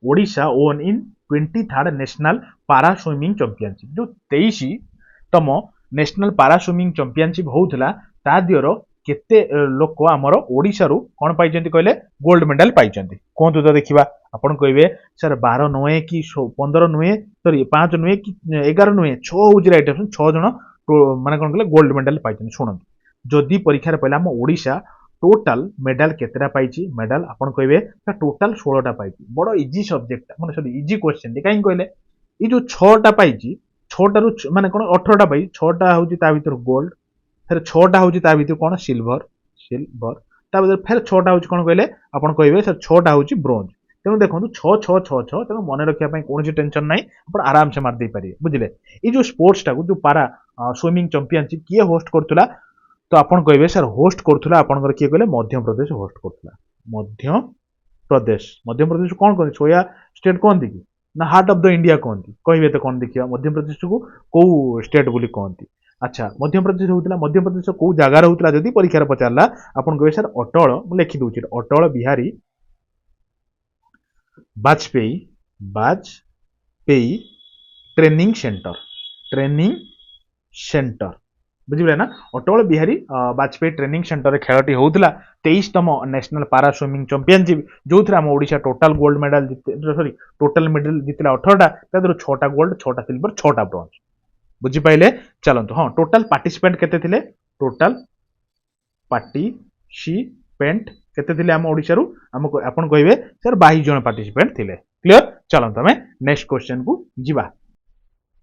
Odisha own in 23rd national पारा स्विमिंग चैंपियनशिप जो 23तम नेशनल पारा स्विमिंग चैंपियनशिप होउथला ता दियर केते लोक आमर ओडिशा रु कोन पाइचंती कहले गोल्ड मेडल पाइचंती कोन तो देखिबा आपण कहबे सर 12 नुए कि 15 नुए सॉरी 5 नुए कि 11 नुए 6 होउजी राइट ऑप्शन 6 जण माने कोन कहले गोल्ड मेडल पाइचंती सुनंतु जदी परीक्षा रे पहला हम ओडिशा टोटल मेडल केतेरा पाइची मेडल आपण कहबे सर टोटल 16 टा पाइची बडो इजी सब्जेक्ट माने सॉरी इजी क्वेश्चन काई कहले ई जो 6 टा पाइची 6 टा रु माने कोन 18 टा पाई 6 टा होउची ता भीतर गोल्ड फिर 6 टा होउची ता भीतर कोन सिल्वर ता भीतर फिर 6 टा होउची कोन कहले आपण कहबे सर 6 टा होउची ब्रोंज तेनु देखंतु 6 6 6 6 तेनु मने रखिया पई कोनसी टेंशन नाही आपण आराम से मार दे पारिए बुझिले ई जो स्पोर्ट्स टा को जो पारा स्विमिंग चैंपियनशिप किए होस्ट करथुला तो आपण कहबे सर होस्ट करथुला आपनकर किए कहले मध्य प्रदेश होस्ट करथुला मध्य प्रदेश कोन कहै सोया स्टेट कोन दिकी ना हार्ट ऑफ द इंडिया कहती कहबे तो कौन देखिए मध्य प्रदेश को कौ स्टेट बोली कहती अच्छा मध्य प्रदेश होता मध्य प्रदेश कौ जगार होता जदि परीक्षा पचारा आपन कहे सर अटल मुझे लिखि दूसरी अटल बिहारी वाजपेयी ट्रेनिंग सेंटर बुझे ना अटल बिहारी वाजपेयी ट्रेनिंग सेंटर खेलटी होता 23तम नेशनल पारा स्विमिंग चैंपियनशिप जो थे आम Odisha total gold medal sorry total medal जितला 18टा 6टा गोल्ड 6टा सिल्वर 6टा ब्रोंज बुझी पाइले चलंतु हाँ टोटल पार्टिसिपेंट केते थिले टोटल पार्टिसिपेंट केते थिले हम ओडिसा रु हमको आपण कहबे सर 22 जन पार्टिसिपेंट थिले क्लियर चलंतु हमें नेक्स्ट क्वेश्चन को जिबा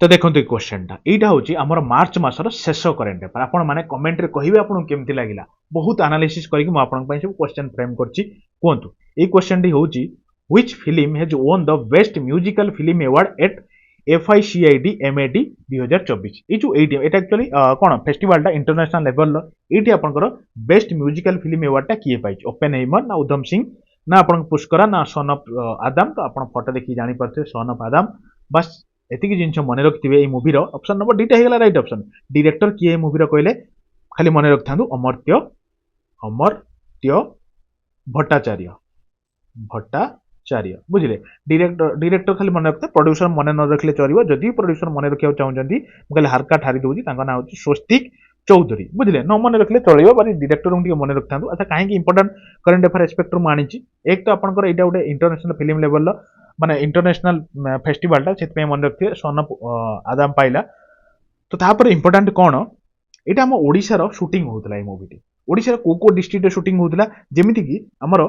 तो देखते क्वेश्चन टा यहाँ हूँ आम मार्च मासर शेष करेन्ट अफेयर आपण मैंने कमेंट रे कहिबे आपन केमती लागिला बहुत एनालिसिस करके मु आपन पई सब क्वेश्चन फ्रेम करछि कोंतु ए क्वेश्चन टी होछि which film has won the best musical film award at FICID MAD 2024 ये जो एटा एक्चुअली कोन फेस्टिवल टा इंटरनेशनल लेवल एटी आपनकर बेस्ट म्यूजिकल फिल्म अवार्ड टा किए पाइछ ओपेनहाइमर ना उधम सिंह ना आपन पुष्करा ना सन ऑफ आदम तो आपन फोटो देखि जानि परथे सन ऑफ आदम बस एतिकी जिनस मन रखिथिबे ए मूवी रो option number डीटा हेगला right option director किए मूवी रो कहले खाली मन रखथांदु अमर्त्य भट्टाचार्य बुझिले डायरेक्टर खाली मन रखते प्रोड्यूसर मन न रखले चरिबो जदि प्रोड्यूसर मन रखिया चाहउचंदी म कहले हरका ठारी दोजी तांका ना होची स्वस्तिक चौधरी बुझिले न मन रखले चलिबो बारी डायरेक्टर उनके मन रखथांदु अच्छा काहे कि इंपोर्टेंट करंट अफेयर एस्पेक्ट रो मानिची एक तो आपनकर एटा उडे इंटरनेशनल फिल्म लेवल लो माने इंटरनेशनल फेस्टिवल टा सेत पे मन रखथे सन ऑफ आदम पाइला तो तापर इंपोर्टेंट कोन एटा हम ओडिसा रो शूटिंग होतला ए मूवी टी ओडिसा रो को डिस्ट्रिक्ट रे शूटिंग होतला जेमिति कि हमर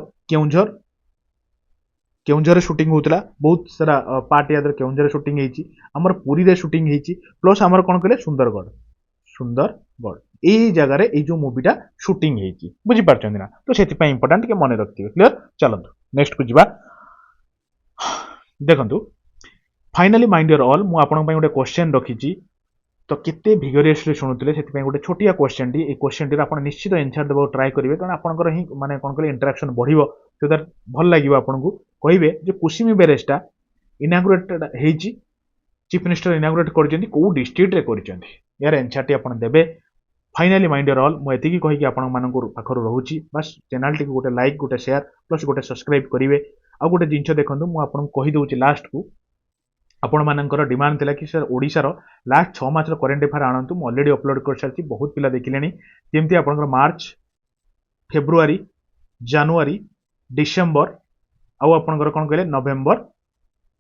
केउंझर शूटिंग होतला बहुत सारा पार्ट यादर केउंझर शूटिंग हेची हमर पुरी रे शूटिंग हेची प्लस हमर कोन कहले सुंदरगढ़ ए जगह रे ए जो मूवीटा शूटिंग हेची बुझी पारछन ना तो सेति पय इंपोर्टेंट के मन रखथिबे क्लियर चलंतु नेक्स्ट को जिबा देखंतु फाइनली माइंड योर ऑल मु आपन पय गोटे क्वेश्चन रखिची तो केते भिगोरियसली शुणुतले सेति पय गोटे छोटिया question T A question T आपन निश्चित आंसर देबो ट्राई करिवे कारण आपनकर ही माने कोन कहले इंटरेक्शन बढ़िबो सो दैट भल लागिबो आपन को कहिबे जे कुसिमी बेरेस्टा इनागुरेटेड हेची चीफ मिनिस्टर इनागुरेट करजंती को डिस्ट्रिक्ट रे करजंती यार आंसर टी आपन देबे फाइनली माइंड योर ऑल मु एतिकी कहि कि आपन माननको पाखर रहूची बस चैनल टी को गोटे लाइक गोटे शेयर प्लस गोटे सब्सक्राइब करिवे आ गोटे जिंस देखंतु मु आपन कहि दोची लास्ट को आपण मानकर डिमांड थिला कि सर ओडिसा रो लास्ट 6 मास रो करंट अफेयर आनंतु मु ऑलरेडी अपलोड कर सारती बहुत पिला देखिलेनी जेमती आपनकर मार्च फेब्रुआरी जनवरी डिसेंबर आउ आपनकर कोन कहले नवेम्बर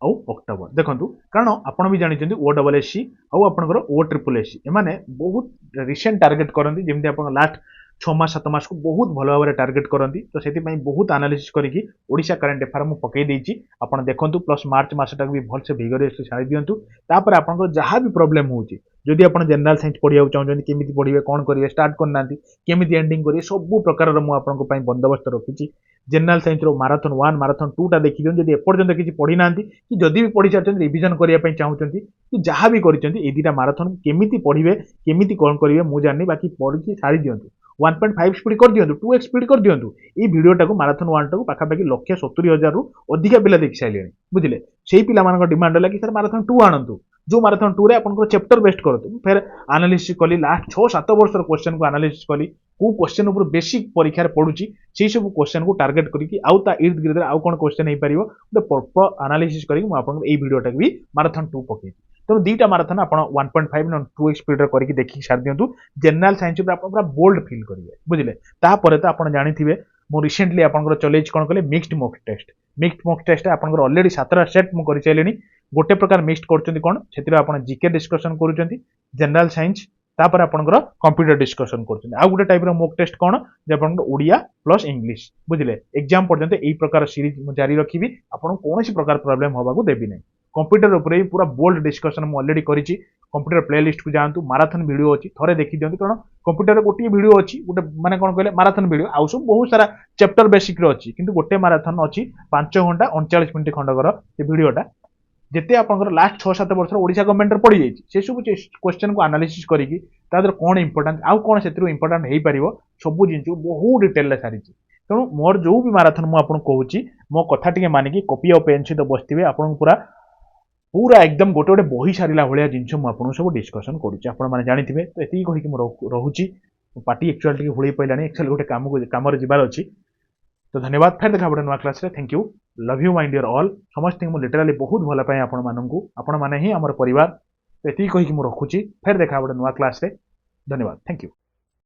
आउ अक्टोबर देखंतु कारण आपण भी जानि चंदी OSSC आउ आपनकर OSSS एमाने बहुत रिसेंट टारगेट करंती जेमती आपन लास्ट 6 मास 7 मास को बहुत भलो भाबरे टारगेट करंती तो सेति पई बहुत एनालिसिस करिकि ओडिसा करंट अफेयर मु पकई देछि आपण देखंतु प्लस मार्च मासटा भी भल से भिगोरियसली सारि दियंतु तापर आपन जहाँ भी प्रॉब्लम होउची जदि आपण जनरल साइंस पढिया चाहउछन केमिति पढिबे कोन करिवे स्टार्ट करनांती केमिति एंडिंग करिवे सब प्रकार रो मु आपन को पई बंदोबस्त रखिछि जनरल साइंस रो मैराथन 1 मैराथन 2 टा देखि दियन जदि एपर्यंत किछि पढि नांती कि जदि भी पढि चाहछन रिवीजन करिया पई चाहउछन कि जहाँ भी करिसंती ए दिटा मैराथन केमिति पढिबे केमिति कोन करिवे मु जाननी बाकी पढि सारि दियंतु 1.5 स्पीड कर दियंतु 2x स्पीड कर दियंतु ई वीडियो टाको मैराथन 1 टाको पाखा पाखी 1,70,000 रु अधिका पिला देखि साइलेनी बुझिले सेही पिला मानक डिमांड होला कि सर मैराथन 2 आनंतु जो मैराथन 2 रे आपन को चैप्टर बेस्ट करतु फिर एनालिसिस कली लास्ट 6-7 वर्ष रो क्वेश्चन को एनालिसिस कली को क्वेश्चन ऊपर बेसिक परीक्षा रे पढुची सेही सब क्वेश्चन को टारगेट करी कि आउ ता इर्द गिर्द आउ कोन क्वेश्चन हे परिबो तो प्रॉपर एनालिसिस करी मु आपन ए वीडियो टाक भी मैराथन 2 पके तो दीटा मैराथन आपण 1.5 न 2x स्पीड रे करी देखि सार दियंतु जनरल साइंस रे आपण पूरा बोल्ड फील करिवे बुझिले ता परे तो आपण जानिथिबे मो रिसेंटली आपनकर चलेज कोन कहले मिक्स्ड मॉक टेस्ट आपनकर ऑलरेडी 17 सेट मु करि चलेनी गोटे प्रकार मिक्स्ड करचंती कोन सेतिरे आपण जीके डिस्कशन करूचंती जनरल साइंस तापर आपनकर कंप्यूटर डिस्कशन करचंती आ गोटे टाइप रो मॉक टेस्ट कोन जे आपनकर ओडिया प्लस इंग्लिश बुझिले एग्जाम पर्यंत एई प्रकार सीरीज मु जारी रखिबी आपण कोनोसी प्रकार प्रॉब्लम होबा को देबी नै कंप्यूटर ऊपर पूरा बोल्ड डिस्कशन मु ऑलरेडी करिछि कंप्यूटर प्लेलिस्ट को जानतु मैराथन वीडियो अछि थरे देखि दियंतु कारण कंप्यूटर रे गोटे वीडियो अछि गोटे माने कोन कहले मैराथन वीडियो आउ सब बहुत सारा चैप्टर बेसिक रो अछि किंतु गोटे मैराथन अछि 5 घंटा 39 मिनिट खंडकर से वीडियोटा जेते आपनकर लास्ट 6-7 वर्ष ओडिशा गवर्नमेंट रे पड़ी जाइछि से सब क्वेश्चन को एनालिसिस करिकि तादर कोन इंपोर्टेंट आउ कोन सेतिरो इंपोर्टेंट हेई परिबो सब जिंस बहुत डिटेल ले सारिछि तेणु मोर जो भी मैराथन मु आपन कहूछि मो कथा टिके मानिकि कॉपी और पेन सहित बसथिबे आपन पूरा एकदम गोटे गोटे बही सारा भाया जिन मुझे सब डिस्कसन करुँचे जानी तो ये कहीकि रोचे पार्टी एक्चुअल टी हुई पाइलानी एक्चुअल गोटे कम जबार अच्छी तो धन्यवाद फिर देखा गोटे नुआ class thank you love you mind your all समस्त लिटराली बहुत भल पाए आपण मैंने ही आम परिवार तो ये कहीकि रखुची फिर देखा गोटे नुआ क्लास धन्यवाद थैंक यू।